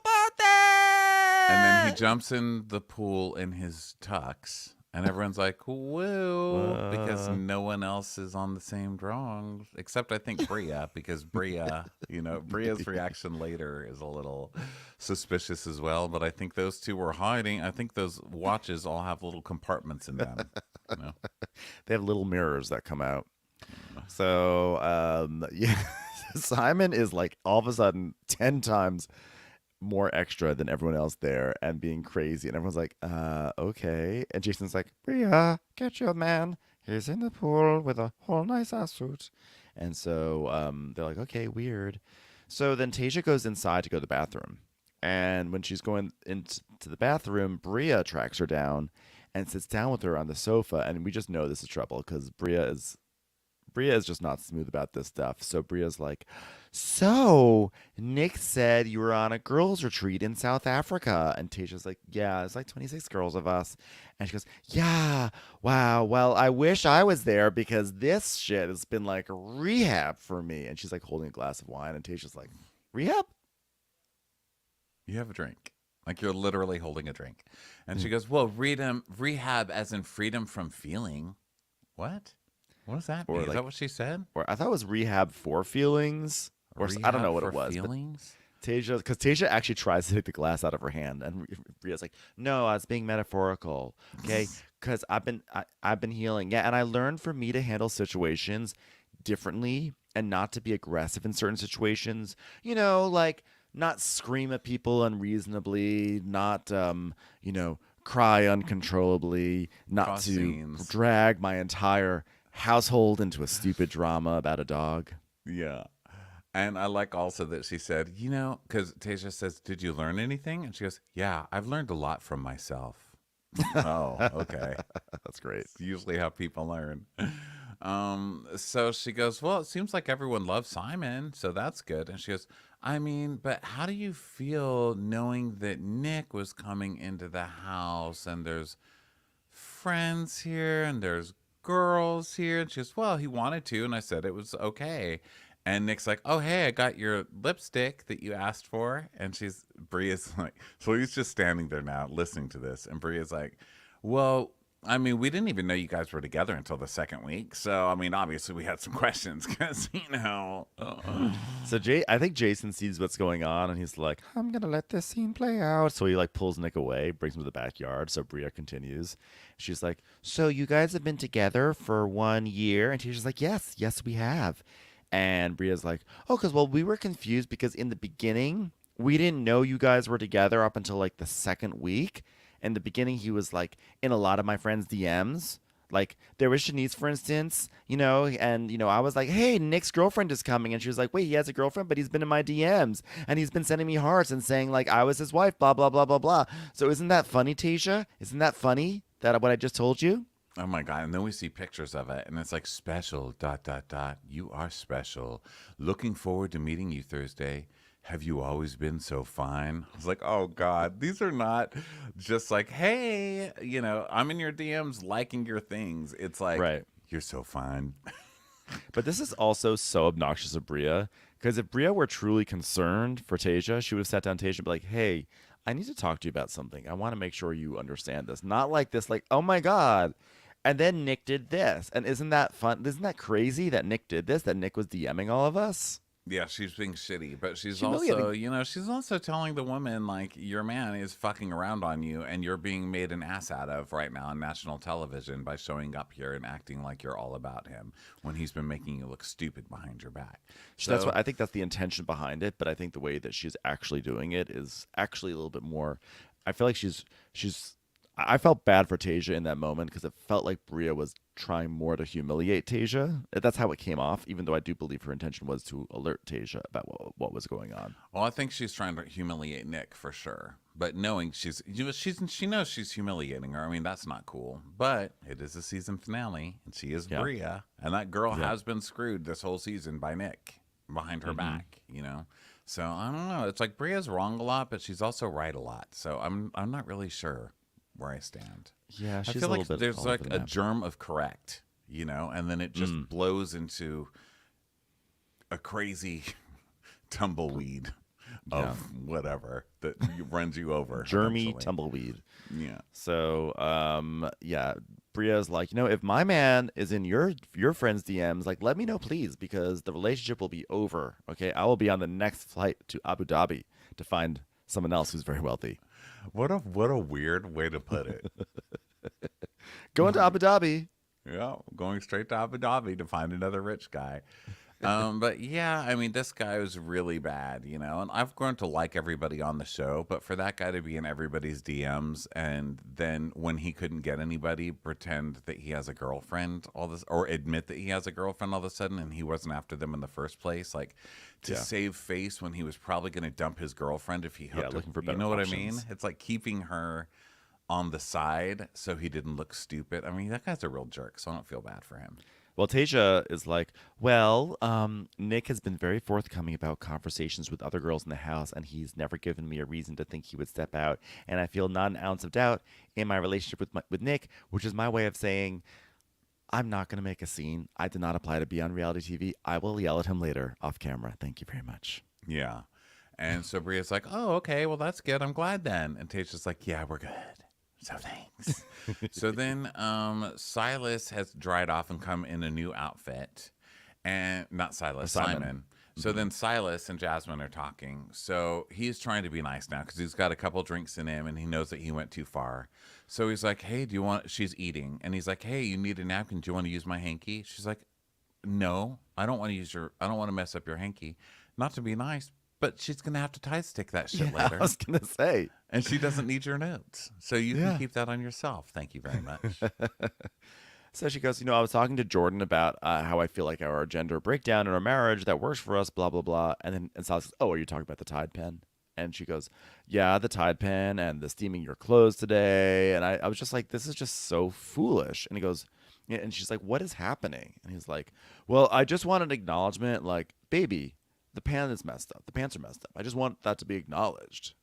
And then he party." jumps in the pool in his tux, and everyone's like, whoa, because no one else is on the same drawing, except I think Bria, because Bria's reaction later is a little suspicious as well. But I think those two were hiding. I think those watches all have little compartments in them. You know? They have little mirrors that come out. So yeah, Simon is like all of a sudden 10 times more extra than everyone else there and being crazy. And everyone's like, okay. And Jason's like, Bria, get your man. He's in the pool with a whole nice ass suit. And so they're like, okay, weird. So then Tasia goes inside to go to the bathroom. And when she's going into the bathroom, Bria tracks her down and sits down with her on the sofa. And we just know this is trouble because Bria is just not smooth about this stuff. So Bria's like, so Nick said you were on a girls' retreat in South Africa. And Tasha's like, yeah, it's like 26 girls of us. And she goes, yeah, wow, well, I wish I was there because this shit has been like rehab for me. And she's like holding a glass of wine. And Tasha's like, rehab? You have a drink. Like you're literally holding a drink. And she goes, well, rehab as in freedom from feeling. What? What does that mean? Is that what she said? Or I thought it was rehab for feelings. Or I don't know what it was. Feelings? Tasia, because Tasia actually tries to take the glass out of her hand, and Bria's like, "No, I was being metaphorical, okay? Because I've been healing, yeah, and I learned for me to handle situations differently and not to be aggressive in certain situations. Like not scream at people unreasonably, not cry uncontrollably, not Cause to scenes. drag my entire household into a stupid drama about a dog." Yeah. And I like also that she said, because Tasia says, did you learn anything? And she goes, yeah, I've learned a lot from myself. Oh, okay. That's great. It's usually how people learn. So she goes, well, it seems like everyone loves Simon, so that's good. And she goes, I mean, but how do you feel knowing that Nick was coming into the house and there's friends here and there's girls here? And she goes, well, he wanted to. And I said it was okay. And Nick's like, oh, hey, I got your lipstick that you asked for. And Bria's like, so he's just standing there now listening to this. And Bria's like, well, I mean, we didn't even know you guys were together until the second week. So, I mean, obviously we had some questions because, So I think Jason sees what's going on, and he's like, I'm going to let this scene play out. So he like pulls Nick away, brings him to the backyard. So Bria continues. She's like, so you guys have been together for 1 year? And Tasha's like, yes, we have. And Bria's like, oh, well, we were confused because in the beginning, we didn't know you guys were together up until like the second week. In the beginning, he was like in a lot of my friends' DMs. Like there was Shanice, for instance, and I was like, "Hey, Nick's girlfriend is coming," and she was like, "Wait, he has a girlfriend, but he's been in my DMs and he's been sending me hearts and saying like I was his wife, blah blah blah blah blah." So isn't that funny, Tasha? Isn't that funny that what I just told you? Oh my God. And then we see pictures of it and it's like special, dot, dot, dot. You are special. Looking forward to meeting you Thursday. Have you always been so fine? I was like, oh God, these are not just like, hey, I'm in your DMs liking your things. It's like, Right. you're so fine. But this is also so obnoxious of Bria because if Bria were truly concerned for Tasia, she would have sat down Tasia and be like, "Hey, I need to talk to you about something. I want to make sure you understand this. Not like this, like, oh my God." And then Nick did this. And isn't that fun? Isn't that crazy that Nick did this? That Nick was DMing all of us? Yeah, she's being shitty, but she's also, Humiliating. she's also telling the woman, like, your man is fucking around on you and you're being made an ass out of right now on national television by showing up here and acting like you're all about him when he's been making you look stupid behind your back. So that's what I think that's the intention behind it. But I think the way that she's actually doing it is actually a little bit more. I feel like I felt bad for Tasia in that moment because it felt like Bria was trying more to humiliate Tasia. That's how it came off, even though I do believe her intention was to alert Tasia about what was going on. Well, I think she's trying to humiliate Nick for sure. But knowing she knows she's humiliating her. I mean, that's not cool. But it is a season finale, and she is Bria, and that girl has been screwed this whole season by Nick behind her back. So I don't know. It's like Bria's wrong a lot, but she's also right a lot. So I'm not really sure where I stand. Yeah, I she's feel a little like bit there's all like over the a map. germ of correct, and then it just blows into a crazy tumbleweed of whatever that runs you over. Germy eventually. tumbleweed. Yeah. So, yeah, Bria's like, if my man is in your friend's DMs, like, let me know, please, because the relationship will be over. Okay, I will be on the next flight to Abu Dhabi to find someone else who's very wealthy. What a weird way to put it. Going to Abu Dhabi. Yeah, going straight to Abu Dhabi to find another rich guy. But yeah, I mean, this guy was really bad, and I've grown to like everybody on the show, but for that guy to be in everybody's DMs and then when he couldn't get anybody, pretend that he has a girlfriend, all this, or admit that he has a girlfriend all of a sudden and he wasn't after them in the first place, like to save face when he was probably going to dump his girlfriend if he hooked looking up. for better You know what I options. mean? It's like keeping her on the side so he didn't look stupid. I mean, that guy's a real jerk, so I don't feel bad for him. Well, Tasia is like, well, Nick has been very forthcoming about conversations with other girls in the house, and he's never given me a reason to think he would step out. And I feel not an ounce of doubt in my relationship with Nick, which is my way of saying, I'm not going to make a scene. I did not apply to be on reality TV. I will yell at him later off camera. Thank you very much. Yeah. And so Bria's like, oh, okay, well, that's good. I'm glad then. And Tasha's like, yeah, we're good. So thanks. So then Silas has dried off and come in a new outfit. And not Silas, Simon. So then Silas and Jasmine are talking. So he's trying to be nice now because he's got a couple drinks in him and he knows that he went too far. So he's like, hey, she's eating. And he's like, hey, you need a napkin. Do you want to use my hanky? She's like, no, I don't want to mess up your hanky. Not to be nice, but she's going to have to tie stick that shit later. I was going to say. And she doesn't need your notes. So you can keep that on yourself. Thank you very much. So she goes, I was talking to Jordan about how I feel like our gender breakdown in our marriage that works for us, blah, blah, blah. And Silas says, oh, are you talking about the Tide pen? And she goes, yeah, the Tide pen and the steaming your clothes today. And I was just like, this is just so foolish. And he goes, yeah. And she's like, what is happening? And he's like, well, I just want an acknowledgement, like, baby, the pan is messed up. The pants are messed up. I just want that to be acknowledged.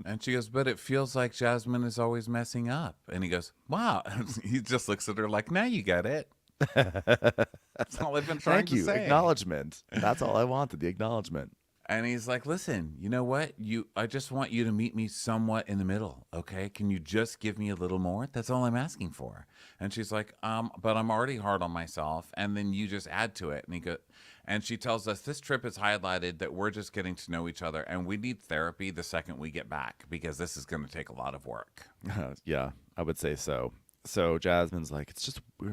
And she goes, but it feels like Jasmine is always messing up. And he goes, wow. He just looks at her like, now you get it. That's all I've been trying Thank to you. say. Acknowledgement. That's all I wanted, the acknowledgement. And he's like, listen, you know what? I just want you to meet me somewhat in the middle, okay? Can you just give me a little more? That's all I'm asking for. And she's like, but I'm already hard on myself. And then you just add to it. And she tells us this trip is highlighted that we're just getting to know each other and we need therapy the second we get back because this is going to take a lot of work. Yeah, I would say so. So Jasmine's like,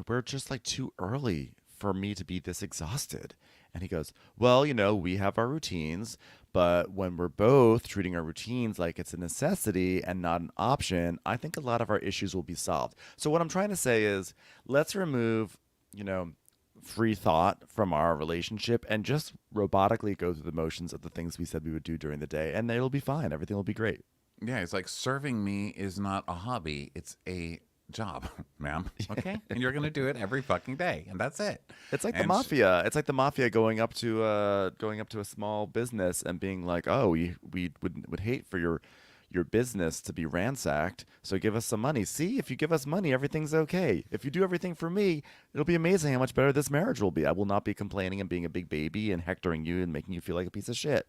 we're just like too early for me to be this exhausted? And he goes, well, we have our routines, but when we're both treating our routines like it's a necessity and not an option, I think a lot of our issues will be solved. So what I'm trying to say is, let's remove, you know, free thought from our relationship and just robotically go through the motions of the things we said we would do during the day, and it'll be fine. Everything will be great. Yeah, it's like serving me is not a hobby; it's a job, ma'am. Okay, and you're gonna do it every fucking day, and that's it. It's like the And mafia. It's like the mafia going up to a small business and being like, "Oh, we would hate for your business to be ransacked, so give us some money. See, if you give us money, everything's okay. If you do everything for me, it'll be amazing how much better this marriage will be. I will not be complaining and being a big baby and hectoring you and making you feel like a piece of shit."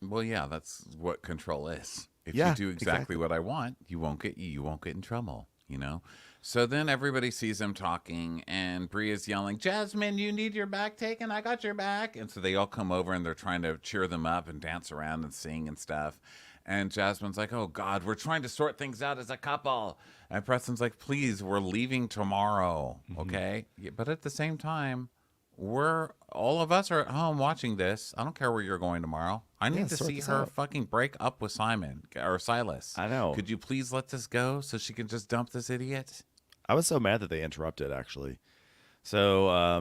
well, yeah, that's what control is. If you Yeah, do exactly exactly. what I want, you won't get in trouble. So then everybody sees him talking, and Bria's yelling, "Jasmine, you need your back taken? I got your back." And so they all come over and they're trying to cheer them up and dance around and sing and stuff. And Jasmine's like, "Oh God, we're trying to sort things out as a couple." And Preston's like, "Please, we're leaving tomorrow, okay?" Yeah, but at the same time, we're all of us are at home watching this. I don't care where you're going tomorrow. I Yeah, need to sort see this her out. fucking break up with Simon or Silas. I know. Could you please let this go so she can just dump this idiot? I was so mad that they interrupted, actually. So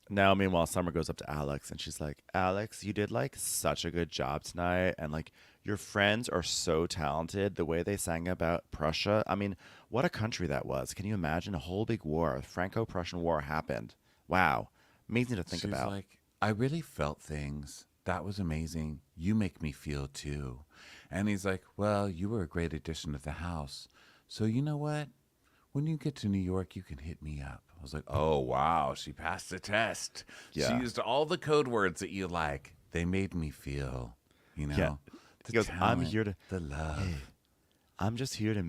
now, meanwhile, Summer goes up to Alex and she's like, "Alex, you did like such a good job tonight. And like your friends are so talented. The way they sang about Prussia. I mean, what a country that was. Can you imagine a whole big war? A Franco-Prussian war happened. Wow. Amazing to think She's about." like, "I really felt things. That was amazing. You make me feel too." And he's like, "Well, you were a great addition to the house. So you know what? When you get to New York, you can hit me up." I was like, "Oh, wow. She passed the test. She Yeah. used all the code words that you like. They made me feel, Yeah. the He goes, "I'm talent, here to the love." Hey, I'm just here to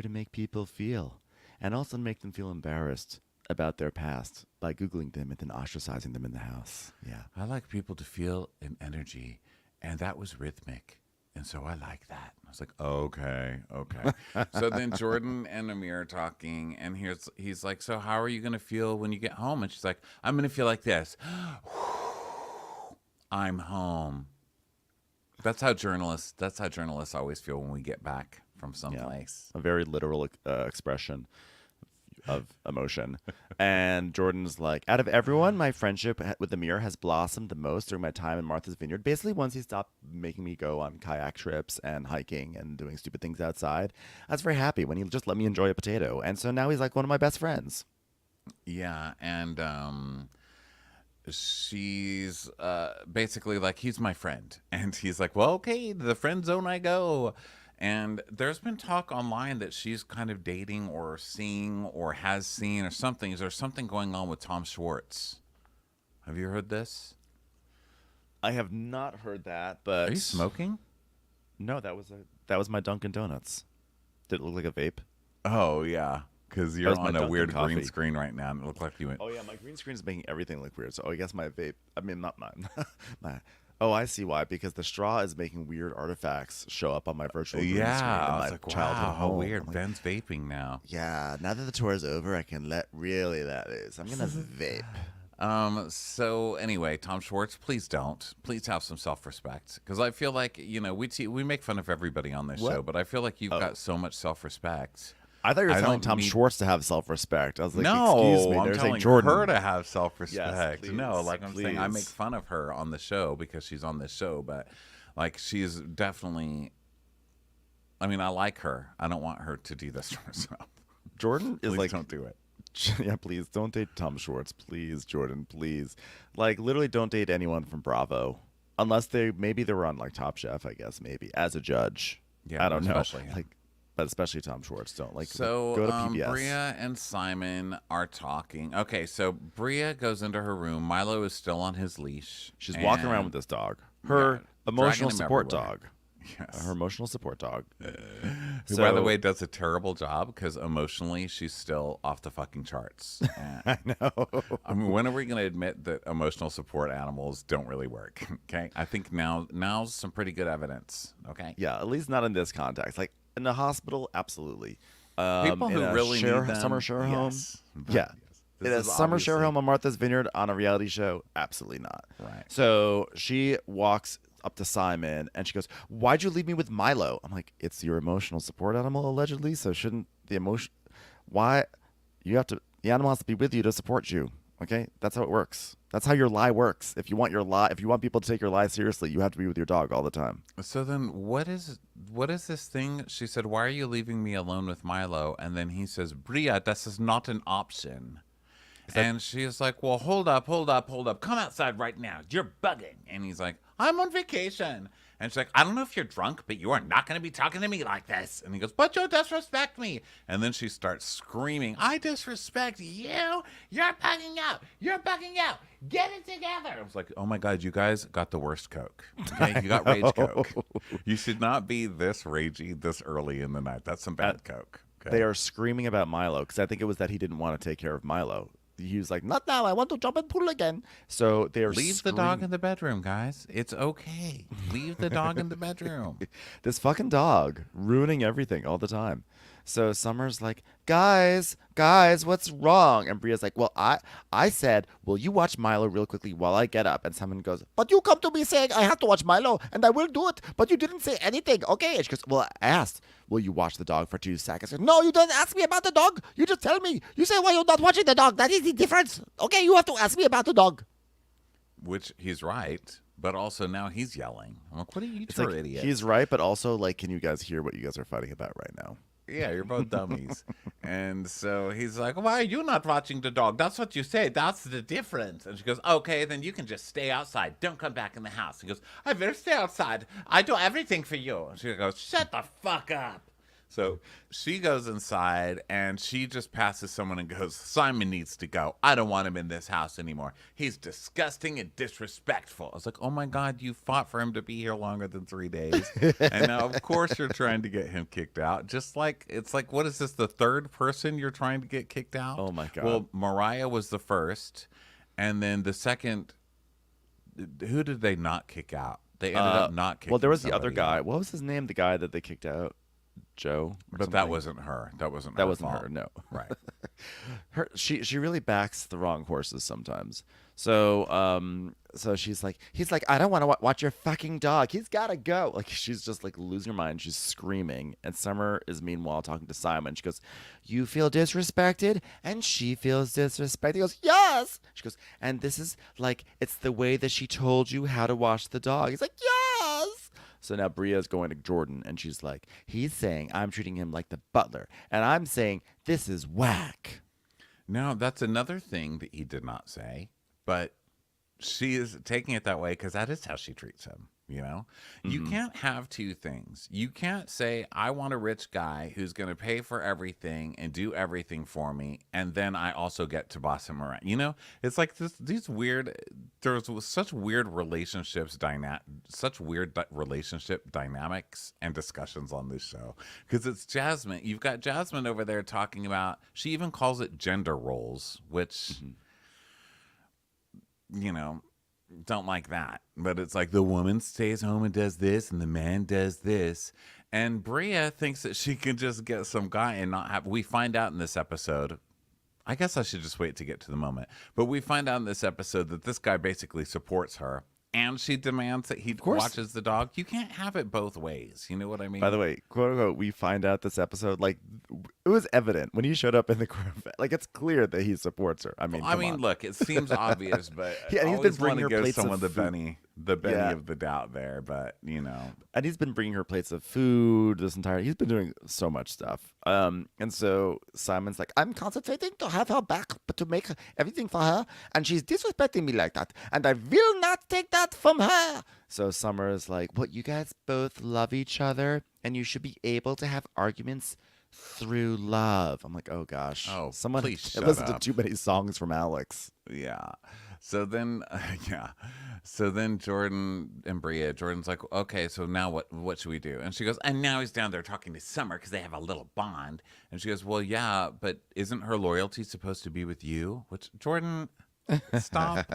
make people feel, and also make them feel embarrassed about their past by Googling them and then ostracizing them in the house. Yeah. I like people to feel an energy, and that was rhythmic. And so I like that. I was like, okay, okay. So then Jordan and Amir are talking, and he's like, "So how are you going to feel when you get home?" And she's like, "I'm going to feel like this. I'm home." That's how journalists always feel when we get back from Yeah. someplace. A very literal expression of emotion. And Jordan's like, "Out of everyone, my friendship with Amir has blossomed the most during my time in Martha's Vineyard. Basically, once he stopped making me go on kayak trips and hiking and doing stupid things outside, I was very happy when he just let me enjoy a potato. And so now he's like one of my best friends." Yeah, and she's basically like, "He's my friend," and he's like, "Well, okay, to the friend zone I go." And there's been talk online that she's kind of dating or seeing or has seen or something. Is there something going on with Tom Schwartz? Have you heard this? I have not heard that, Are but you smoking? no, that was my Dunkin' Donuts. Did it look like a vape? Oh yeah, because That you're was my on a Dunkin' weird green coffee. screen right now, and it looked like you went. Oh yeah, my green screen is making everything look weird. So I guess my vape. I mean, not mine. my. Oh, I see why. Because the straw is making weird artifacts show up on my virtual green screen Yeah, in I my was like, childhood wow, how home. weird. I'm like, Ben's vaping now. yeah. Now that the tour is over, I can really let loose. I'm gonna vape. So anyway, Tom Schwartz, please don't. Please have some self-respect, because I feel like we make fun of everybody on this What? show, but I feel like you've Oh, got so much self-respect. I thought you were I telling don't Tom need. Schwartz to have self-respect. I was like, No, excuse me. I'm They're saying telling Jordan. her to have Yes, self-respect. No, please, like I'm saying, I make please. fun of her on the show because she's on this show, but like she's definitely. I mean, I like her. I don't want her to do this to herself. Jordan is Please like, don't do it. yeah, please don't date Tom Schwartz, please, Jordan, please. Like, literally, don't date anyone from Bravo, unless maybe they were on like Top Chef, I guess, maybe as a judge. Yeah, I but don't know, especially him. like, but especially Tom Schwartz. Don't like So, go to PBS. Bria and Simon are talking. Okay, so Bria goes into her room. Milo is still on his leash. She's walking around with and this dog, yeah, her dragging emotional him support everywhere. dog, Yes. her emotional support dog. Who, by the So way, does a terrible job because emotionally she's still off the fucking charts. And, I know. I mean, when are we going to admit that emotional support animals don't really work? Okay, I think now's some pretty good evidence. Okay, Yeah, at least not in this context. Like in the hospital, absolutely. people In who a really need them, summer share home, yes. But yeah. This Is is Summer share obviously home on Martha's Vineyard on a reality show? Absolutely not. right. So she walks up to Simon and she goes, "Why'd you leave me with Milo?" I'm like, "It's your emotional support animal, allegedly. So shouldn't the emotion? Why you have to? The animal has to be with you to support you. Okay, that's how it works. That's how your lie works. If you want your lie, if you want people to take your lie seriously, you have to be with your dog all the time." So then what is this thing? She said, "Why are you leaving me alone with Milo?" And then he says, "Bria, this is not an option." That And she is like, "Well, hold up, hold up, hold up. Come outside right now. You're bugging." And he's like, "I'm on vacation." And she's like, "I don't know if you're drunk, but you are not going to be talking to me like this." And he goes, "But you disrespect me." And then she starts screaming, "I disrespect you. You're bugging out. You're bugging out. Get it together." I was like, oh my God, you guys got the worst Coke. Okay. You got rage Coke. You should not be this ragey this early in the night. That's some bad Coke. Okay. they are screaming about Milo because I think it was that he didn't want to take care of Milo. He was like, "Not now. I want to jump in pool again." So they are Leave the dog in the bedroom, guys. It's okay. Leave the dog in the bedroom. this fucking dog ruining everything all the time. So Summer's like, guys, what's wrong? And Bria's like, "Well, I said, will you watch Milo real quickly while I get up?" And Simon goes, "But you come to me saying I have to watch Milo, and I will do it, but you didn't say anything, okay?" And she goes, "Well, I asked, will you watch the dog for 2 seconds?" I said, "No, you didn't ask me about the dog. You just tell me. You say why you're not watching the dog. That is the difference. Okay, you have to ask me about the dog." Which he's right, but also now he's yelling. I'm like, what are you It's two like idiots? he's right, but also like, can you guys hear what you guys are fighting about right now? Yeah, you're both dummies. And so he's like, "Why are you not watching the dog? That's what you say. That's the difference." And she goes, "Okay, then you can just stay outside. Don't come back in the house." He goes, "I will stay outside. I do everything for you." And she goes, "Shut the fuck up." So she goes inside and she just passes someone and goes, "Simon needs to go. I don't want him in this house anymore. He's disgusting and disrespectful." I was like, oh my God, you fought for him to be here longer than 3 days. And now, of course, you're trying to get him kicked out. Just like, it's like, what is this, the third person you're trying to get kicked out? Oh my God. Well, Mariah was the first. And then the second, who did they not kick out? They ended up not kicking Well, there was the other somebody guy. out. What was his name? The guy that they kicked out, Joe. Or But that something? wasn't her. That wasn't That her wasn't fault. her. No. Right. She really backs the wrong horses sometimes. So she's like, he's like, "I don't want to watch your fucking dog. He's gotta go." Like she's just like losing her mind. She's screaming, and Summer is meanwhile talking to Simon. She goes, "You feel disrespected," and she feels disrespected. He goes, "Yes." She goes, "And this is like, it's the way that she told you how to wash the dog." He's like, "Yes." So now Bria's going to Jordan, and she's like, "He's saying I'm treating him like the butler, and I'm saying this is whack." Now, that's another thing that he did not say, but she is taking it that way because that is how she treats him. You know, you can't have two things. You can't say, "I want a rich guy who's going to pay for everything and do everything for me, and then I also get to boss him around." You know, it's like these weird, there's such weird relationship dynamics and discussions on this show. Because it's Jasmine. You've got Jasmine over there talking about, she even calls it gender roles, which, you know, don't like that. But it's like the woman stays home and does this and the man does this. And Bria thinks that she can just get some guy and not have, we find out in this episode, I guess I should just wait to get to the moment, but we find out in this episode that this guy basically supports her and she demands that he course. watches the dog. You can't have it both ways. You know what I mean? By the way, quote unquote, we find out this episode, like, it was evident when he showed up in the Corvette. Like, it's clear that he supports her. I mean, come on. Look, it seems obvious, but Yeah, and I he's been always bringing want to her give plates of someone the food. Benny Yeah. of the doubt there, but you know. And he's been bringing her plates of food this entire. He's been doing so much stuff. And so Simon's like, "I'm concentrating to have her back, but to make everything for her, and she's disrespecting me like that, and I will not take that from her." So Summer is like, "Well, you guys both love each other, and you should be able to have arguments through love." I'm like, oh gosh, Oh, someone please shut listened up. to too many songs from Alex. Yeah. So then, yeah. So then Jordan and Jordan's like, "Okay, so now what should we do?" And she goes, "And now he's down there talking to Summer because they have a little bond." And she goes, "Well, yeah, but isn't her loyalty supposed to be with you?" Which, Jordan, Stop,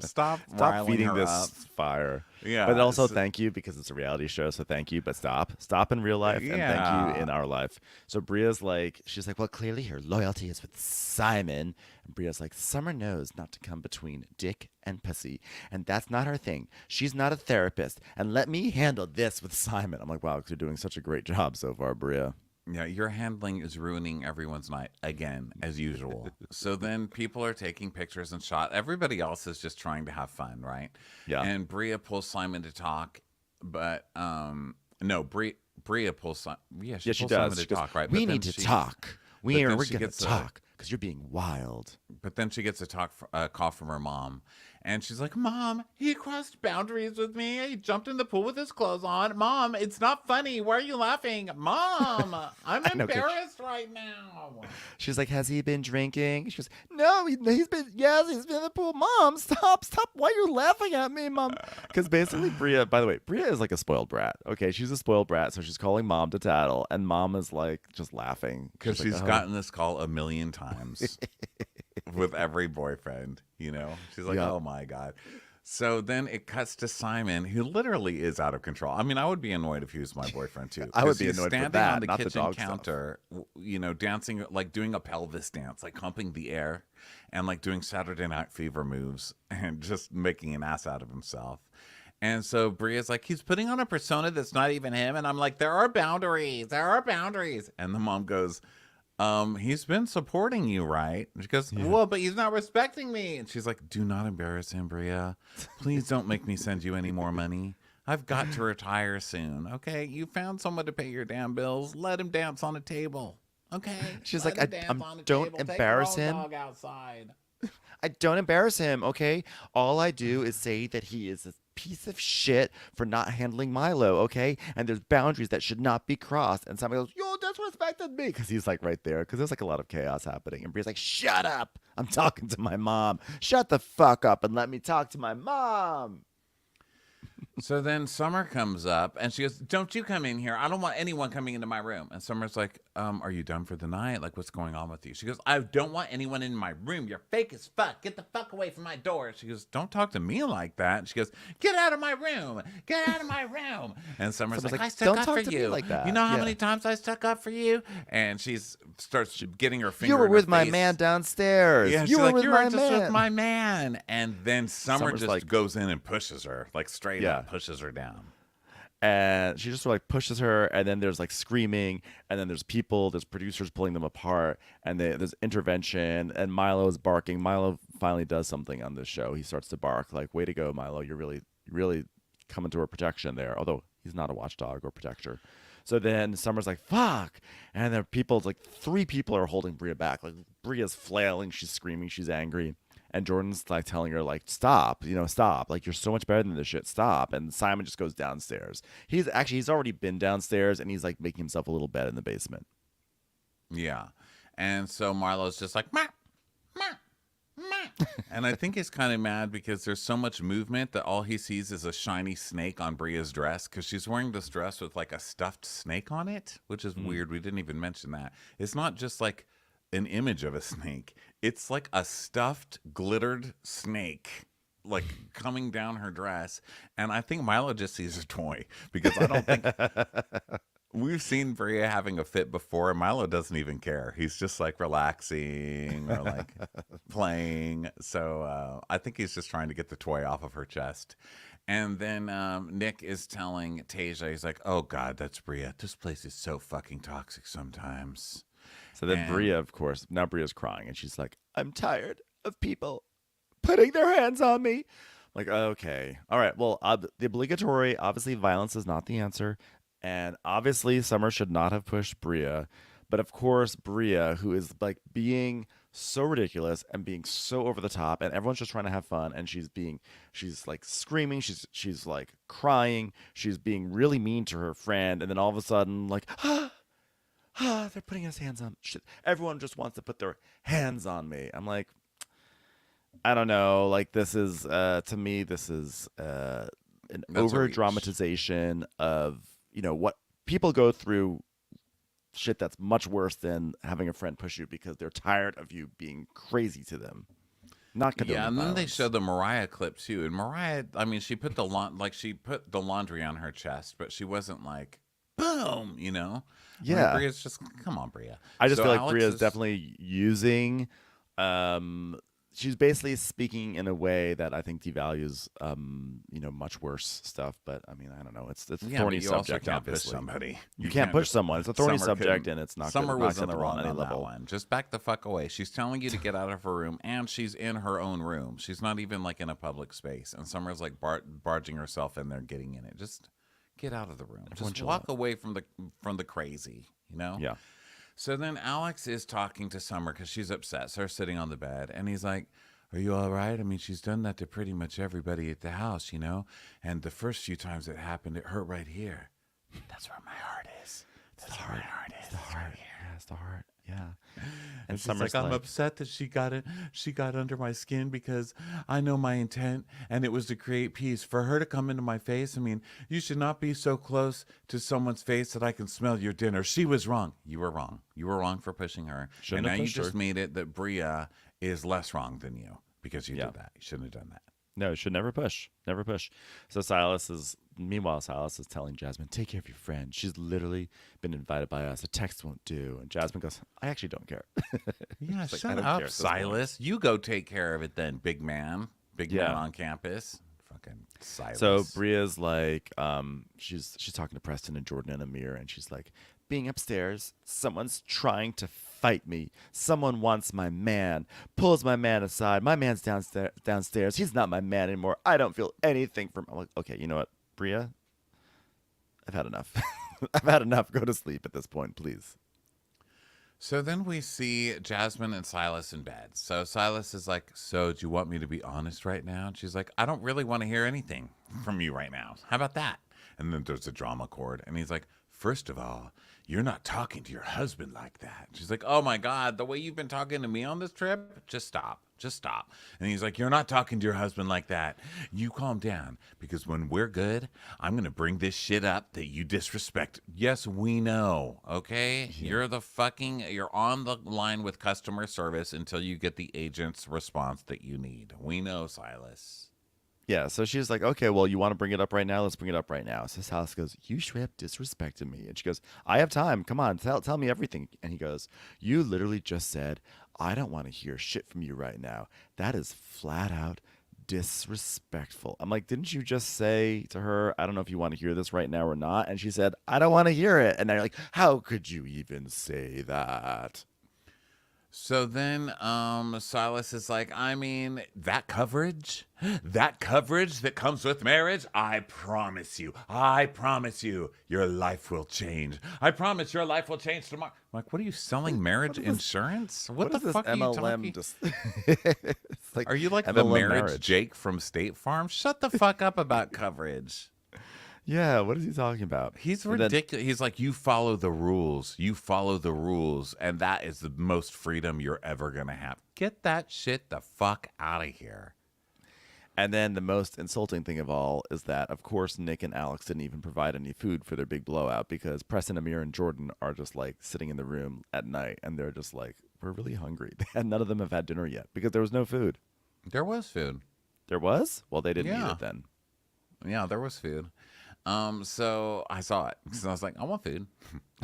stop Stop riling feeding her up. this fire. But Yeah, also thank you because it's a reality show, so thank you. But stop in real life, and thank you yeah. in our life. So Bria's like, she's like, well, clearly her loyalty is with Simon. And Bria's like, Summer knows not to come between dick and pussy, and that's not her thing. She's not a therapist, and let me handle this with Simon. I'm like, wow, because you're doing such a great job so far, Bria. Yeah, your handling is ruining everyone's night again, as usual. So then people are taking pictures and shot. Everybody else is just trying to have fun, right? Yeah, And Bria pulls Simon to talk, but no, Bria pulls yeah, she yeah, she pulls Simon does. to She goes, talk, right? we need to talk. But We're then she gonna gets a talk because you're being wild. but then she gets a call from her mom, and she's like, "Mom, he crossed boundaries with me. He jumped in the pool with his clothes on. Mom, it's not funny. Why are you laughing? Mom, I'm I know, 'cause embarrassed right now." she's like, has he been drinking? She goes, no, he's been, yes, he's been in the pool. Mom, stop. Why are you laughing at me, Mom? Because basically, Bria, by the way, Bria is like a spoiled brat. Okay, she's a spoiled brat, so she's calling Mom to tattle, and Mom is like just laughing. Because She's she's like, oh. gotten this call a million times with every boyfriend, you know? She's like, Yeah. oh my God. So then it cuts to Simon, who literally is out of control. I mean, I would be annoyed if he was my boyfriend too. I would 'Cause be he's annoyed for standing that, on the not the kitchen dog stuff. counter, you know, dancing, like doing a pelvis dance, like humping the air and like doing Saturday Night Fever moves and just making an ass out of himself. And so Bria's like, he's putting on a persona that's not even him. And I'm like, there are boundaries. There are boundaries. And the mom goes, he's been supporting you, right? And she goes, Yeah. well, but he's not respecting me. And she's like, do not embarrass him, Bria. Please don't make me send you any more money. I've got to retire soon. Okay. You found someone to pay your damn bills. Let him dance on a table. Okay. She's Let like, him dance I'm on a don't table. Take your embarrass own him. dog outside. I don't embarrass him, okay? All I do is say that he is a piece of shit for not handling Milo, okay? And there's boundaries that should not be crossed. And somebody goes, you disrespected me. Because he's like right there. Because there's like a lot of chaos happening. And Bria's like, shut up. I'm talking to my mom. Shut the fuck up and let me talk to my mom. So then Summer comes up and she goes, don't you come in here. I don't want anyone coming into my room. And Summer's like, are you done for the night? Like, what's going on with you? She goes, I don't want anyone in my room. You're fake as fuck. Get the fuck away from my door. She goes, don't talk to me like that. And she goes, get out of my room. Get out of my room. And Summer's like, I stuck don't up talk for to me you. like that. You know how Yeah. many times I stuck up for you? And she starts getting her finger You were in her with my face. man downstairs. Yeah, you she's were like, with you my were just man. with my man. And then Summer Summer's just like- goes in and pushes her, like straight Yeah. up pushes her down. And she just sort of like pushes her, and then there's like screaming, and then there's producers pulling them apart, and there's intervention, and Milo's barking. Milo finally does something on this show. He starts to bark, like, way to go, Milo. You're really coming to our protection there, although he's not a watchdog or protector. So then Summer's like, fuck. And there are people, like 3 people are holding Bria back. Like Bria's flailing, she's screaming, she's angry. And Jordan's like telling her, like, stop, stop. Like, you're so much better than this shit. Stop. And Simon just goes downstairs. He's already been downstairs, and he's like making himself a little bed in the basement. Yeah. And so Marlo's just like, meh, meh, meh. And I think he's kind of mad because there's so much movement that all he sees is a shiny snake on Bria's dress because she's wearing this dress with like a stuffed snake on it, which is weird. We didn't even mention that. It's not just like an image of a snake. It's like a stuffed, glittered snake, like coming down her dress. And I think Milo just sees a toy because I don't think we've seen Bria having a fit before, and Milo doesn't even care. He's just like relaxing or like playing. So I think he's just trying to get the toy off of her chest. And then Nick is telling Tasia, he's like, oh God, that's Bria. This place is so fucking toxic sometimes. So then And- Bria, of course, now Bria's crying, and she's like, I'm tired of people putting their hands on me. Like, okay. All right. Well, the obligatory, obviously, violence is not the answer. And obviously, Summer should not have pushed Bria. But of course, Bria, who is like being so ridiculous and being so over the top, and everyone's just trying to have fun, and she's like screaming, she's like crying, she's being really mean to her friend, and then all of a sudden, like, they're putting his hands on shit. Everyone just wants to put their hands on me. I'm like, I don't know. Like, this is to me, this is an That's a over reach. dramatization of what people go through. Shit that's much worse than having a friend push you because they're tired of you being crazy to them. Not Yeah, condoning and then they violence. show the Mariah clip too. And Mariah, I mean, she put the laundry on her chest, but she wasn't like, boom, you know. I mean, Yeah. Bria's just, come on, Bria. I just So feel like Bria Alex is is, definitely using. Um, she's basically speaking in a way that I think devalues, much worse stuff. But I mean, I don't know. It's a yeah, but thorny you also subject, can't push obviously. somebody. You You can't can't push just, someone. It's a thorny Summer subject, couldn't, and it's not good. Summer Not was in the acceptable on wrong any on that level. one. Just back the fuck away. She's telling you to get out of her room, and she's in her own room. She's not even like in a public space. And Summer's like barging herself in there, getting in it. Just get out of the room. Everyone Just chill walk out. away from the crazy, you know? Yeah. So then Alex is talking to Summer because she's upset. So they're sitting on the bed, and he's like, "Are you all right? I mean, she's done that to pretty much everybody at the house, you know? And the first few times it happened, it hurt right here. That's where my heart is. That's where my heart is. The heart. Yeah, it's the heart. Yeah. And And she's like, Summer's I'm like, upset that she got it. She got under my skin because I know my intent, and it was to create peace. For her to come into my face, I mean, you should not be so close to someone's face that I can smell your dinner. She was wrong. You were wrong. You were wrong for pushing her. Shouldn't and have now you pushed her. just made it that Bria is less wrong than you because you yeah. did that. You shouldn't have done that. No, you should never push. Never push. So meanwhile, Silas is telling Jasmine, take care of your friend. She's literally been invited by us. A text won't do. And Jasmine goes, I actually don't care. Yeah, She's like, I shut don't care up, at this point. Silas. You go take care of it then, big man. Big man Yeah. on campus. Fucking Silas. So Bria's like, she's talking to Preston and Jordan and Amir, and she's like, being upstairs, someone's trying to fight me. Someone wants my man, pulls my man aside. My man's downstairs. He's not my man anymore. I don't feel anything from. I'm like, okay, you know what, Bria? I've had enough. I've had enough. Go to sleep at this point, please. So then we see Jasmine and Silas in bed. So Silas is like, so do you want me to be honest right now? And she's like, I don't really want to hear anything from you right now. How about that? And then there's a drama chord. And he's like, first of all, you're not talking to your husband like that. She's like, oh my God, the way you've been talking to me on this trip, just stop. Just stop. And he's like, you're not talking to your husband like that. You calm down, because when we're good, I'm going to bring this shit up that you disrespect. Yes, we know. Okay. You're on the line with customer service until you get the agent's response that you need. We know, Silas. Yeah, so she's like, okay, well, you want to bring it up right now? Let's bring it up right now. So Silas goes, you straight up disrespected me. And she goes, I have time. Come on, tell me everything. And he goes, you literally just said, I don't want to hear shit from you right now. That is flat out disrespectful. I'm like, didn't you just say to her, I don't know if you want to hear this right now or not? And she said, I don't want to hear it. And now you're like, how could you even say that? So then Silas is like, I mean, that coverage that comes with marriage, I promise you, your life will change. I promise your life will change tomorrow. I'm like, what are you selling, marriage insurance? What the is this fuck are you MLM talking? just it's like Are you like the MLM marriage Jake from State Farm? Shut the fuck up about coverage. Yeah, what is he talking about? He's And then- ridiculous. He's like, you follow the rules. You follow the rules. And that is the most freedom you're ever going to have. Get that shit the fuck out of here. And then the most insulting thing of all is that, of course, Nick and Alex didn't even provide any food for their big blowout, because Preston, Amir, and Jordan are just like sitting in the room at night, and they're just like, we're really hungry. And none of them have had dinner yet because there was no food. There was food. There was? Well, they didn't eat Yeah. it then. Yeah, there was food. So I saw it because I was like, I want food.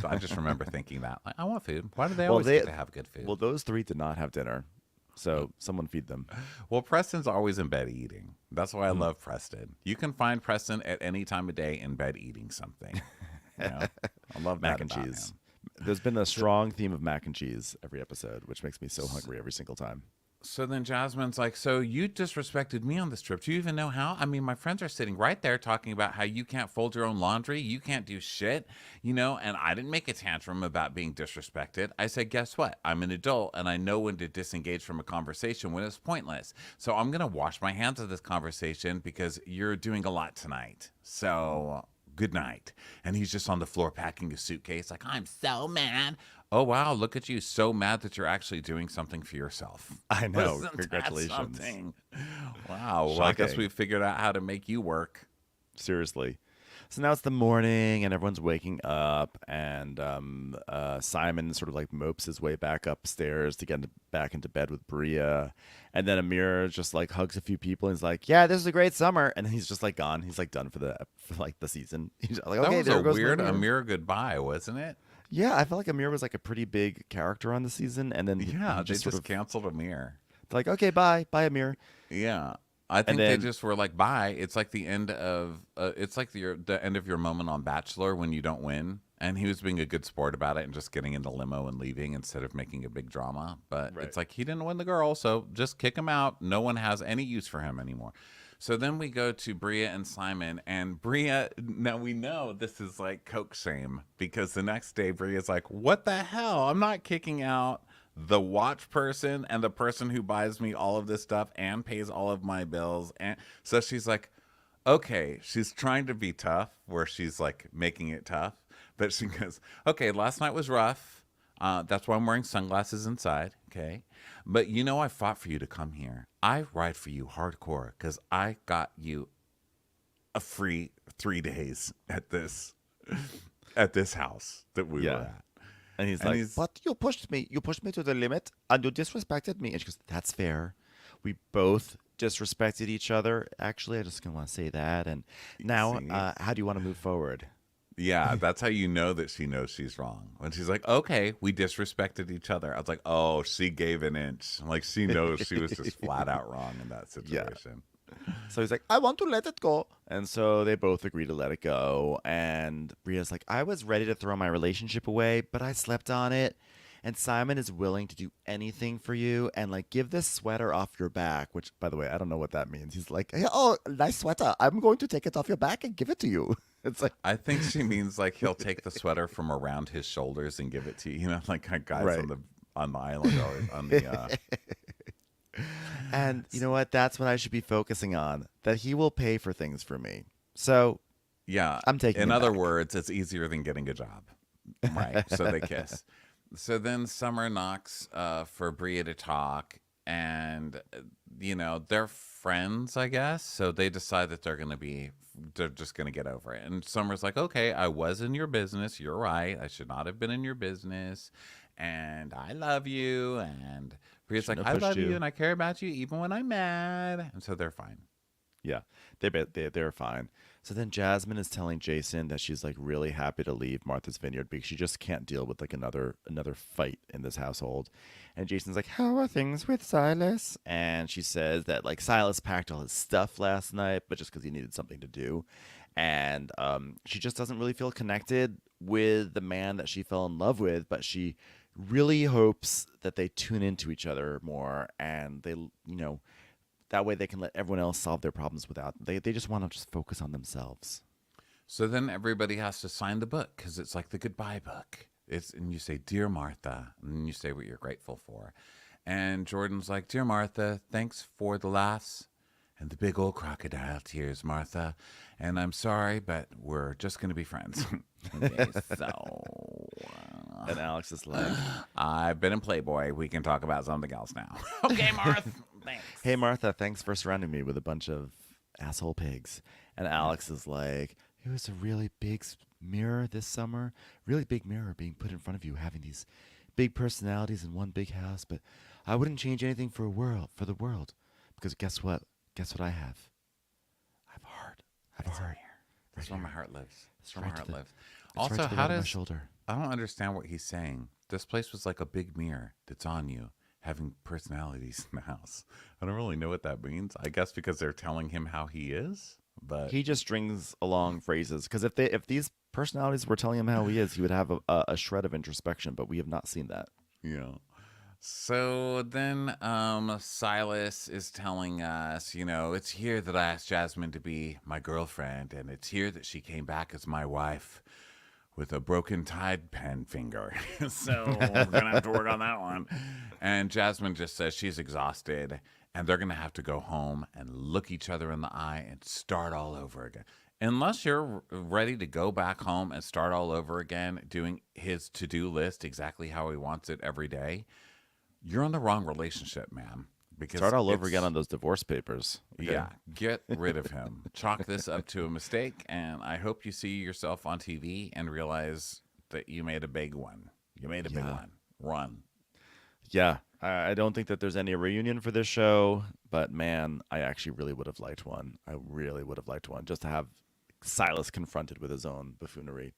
So I just remember thinking that, like, I want food. Why do they always get to have good food? Well, those three did not have dinner, so someone feed them. Well, Preston's always in bed eating. That's why I love Preston. You can find Preston at any time of day in bed eating something. You know? I love Mac that and about cheese. him. There's been a strong theme of mac and cheese every episode, which makes me so hungry every single time. So then Jasmine's like, so you disrespected me on this trip. Do you even know how? I mean, my friends are sitting right there talking about how you can't fold your own laundry. You can't do shit, you know, and I didn't make a tantrum about being disrespected. I said, guess what? I'm an adult and I know when to disengage from a conversation when it's pointless. So I'm going to wash my hands of this conversation because you're doing a lot tonight. So good night. And he's just on the floor packing his suitcase like, I'm so mad. Oh, wow, look at you. So mad that you're actually doing something for yourself. I know. Wasn't that Congratulations. something? Wow. Well, I guess Shocking. we figured out how to make you work. Seriously. So now it's the morning, and everyone's waking up, and Simon sort of like mopes his way back upstairs to get back into bed with Bria, and then Amir just like hugs a few people and he's like, "Yeah, this is a great summer," and then he's just like gone. He's like done for like the season. He's like, That "Okay, was a there goes my weird Amir." Amir goodbye, wasn't it? Yeah, I felt like Amir was like a pretty big character on the season, and then Yeah, he they just sort just of canceled Amir. like, "Okay, bye, Amir," Yeah. I and think they then just were like, bye. It's like the end of it's like the end of your moment on Bachelor when you don't win. And he was being a good sport about it and just getting in the limo and leaving instead of making a big drama. But right. it's like he didn't win the girl, so just kick him out. No one has any use for him anymore. So then we go to Bria and Simon, and Bria. Now we know this is like coke shame because the next day Bria's like, "What the hell? I'm not kicking out the watch person and the person who buys me all of this stuff and pays all of my bills." And so she's like, okay, she's trying to be tough where she's like making it tough, but she goes, okay, last night was rough. That's why I'm wearing sunglasses inside. Okay. But you know, I fought for you to come here. I ride for you hardcore because I got you a free 3 days at this house that we were Yeah. at. And he's And like, he's "But you pushed me. You pushed me to the limit, and you disrespected me." And she goes, "That's fair. We both disrespected each other. Actually, I just want to say that. And now, see, how do you want to move forward?" yeah, that's how you know that she knows she's wrong. When she's like, okay, we disrespected each other. I was like, oh, she gave an inch. Like, she knows she was just flat out wrong in that Yeah. situation. So he's like, "I want to let it go." And so they both agree to let it go. And Bria's like, "I was ready to throw my relationship away, but I slept on it. And Simon is willing to do anything for you and like give this sweater off your back," which, by the way, I don't know what that means. He's like, "Hey, oh, nice sweater. I'm going to take it off your back and give it to you." It's like, I think she means like he'll take the sweater from around his shoulders and give it to you. You know, like guys right. on the island or on the And you know what? That's what I should be focusing on. That he will pay for things for me. So yeah. I'm taking In him other back. words, it's easier than getting a job. Right. So they kiss. So then Summer knocks for Bria to talk, and you know they're friends, I guess. So they decide that they're just gonna get over it. And Summer's like, "Okay, I was in your business. You're right. I should not have been in your business, and I love you." And Bria's like, Shouldn't "I have pushed love you, you. and I care about you, even when I'm mad." And so they're fine. Yeah, they're fine. So then Jasmine is telling Jason that she's like really happy to leave Martha's Vineyard because she just can't deal with like another fight in this household. And Jason's like, "How are things with Silas?" And she says that like Silas packed all his stuff last night, but just because he needed something to do. And she just doesn't really feel connected with the man that she fell in love with, but she really hopes that they tune into each other more and they, that way they can let everyone else solve their problems without they just want to just focus on themselves. So then everybody has to sign the book because it's like the goodbye book. And you say, "Dear Martha," and then you say what you're grateful for. And Jordan's like, "Dear Martha, thanks for the laughs and the big old crocodile tears, Martha. And I'm sorry, but we're just gonna be friends." Okay, so And Alex is like, I've been in Playboy. We can talk about something else now. Okay, Martha. Thanks. "Hey Martha, thanks for surrounding me with a bunch of asshole pigs." And Alex is like, "It was a really big mirror this summer, really big mirror being put in front of you, having these big personalities in one big house, but I wouldn't change anything for the world, because guess what I have? I have a heart. I have It's a in heart. here. That's Right where my here. heart lives. That's It's where my right to heart the lives. it's Also, right to the how right of my does shoulder." I don't understand what he's saying. This place was like a big mirror that's on you, having personalities in the house. I don't really know what that means. I guess because they're telling him how he is, but He just strings along phrases because if these personalities were telling him how he is, he would have a shred of introspection, but we have not seen that. yeah. So then Silas is telling us, it's here that I asked Jasmine to be my girlfriend, and it's here that she came back as my wife with a broken Tide pen finger. So we're going to have to work on that one. And Jasmine just says she's exhausted, and they're going to have to go home and look each other in the eye and start all over again. Unless you're ready to go back home and start all over again, doing his to-do list exactly how he wants it every day, you're in the wrong relationship, man. because Start all over it's- again on those divorce papers. Okay? Yeah, get rid of him. Chalk this up to a mistake, and I hope you see yourself on TV and realize that you made a big one. You made a big Yeah. one. Run. Yeah. I don't think that there's any reunion for this show, but man, I actually really would have liked one. I really would have liked one just to have Silas confronted with his own buffoonery.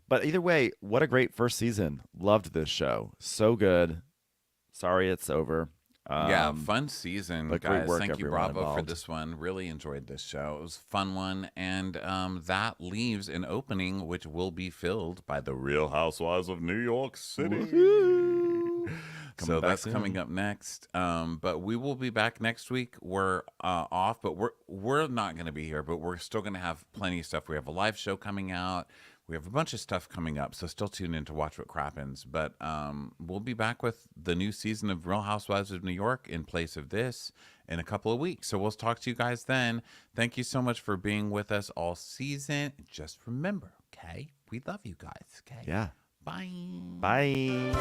But either way, what a great first season. Loved this show. So good. Sorry it's over. Yeah, fun season, but great guys. work, Thank you, everyone Bravo, for involved. this one. Really enjoyed this show. It was a fun one, and that leaves an opening which will be filled by the Real Housewives of New York City. So back that's coming soon. up next. But we will be back next week. We're off, but we're not going to be here. But we're still going to have plenty of stuff. We have a live show coming out. We have a bunch of stuff coming up, so still tune in to watch what crappens. But we'll be back with the new season of Real Housewives of New York in place of this in a couple of weeks. So we'll talk to you guys then. Thank you so much for being with us all season. Just remember, okay? We love you guys, okay? Yeah. Bye. Bye.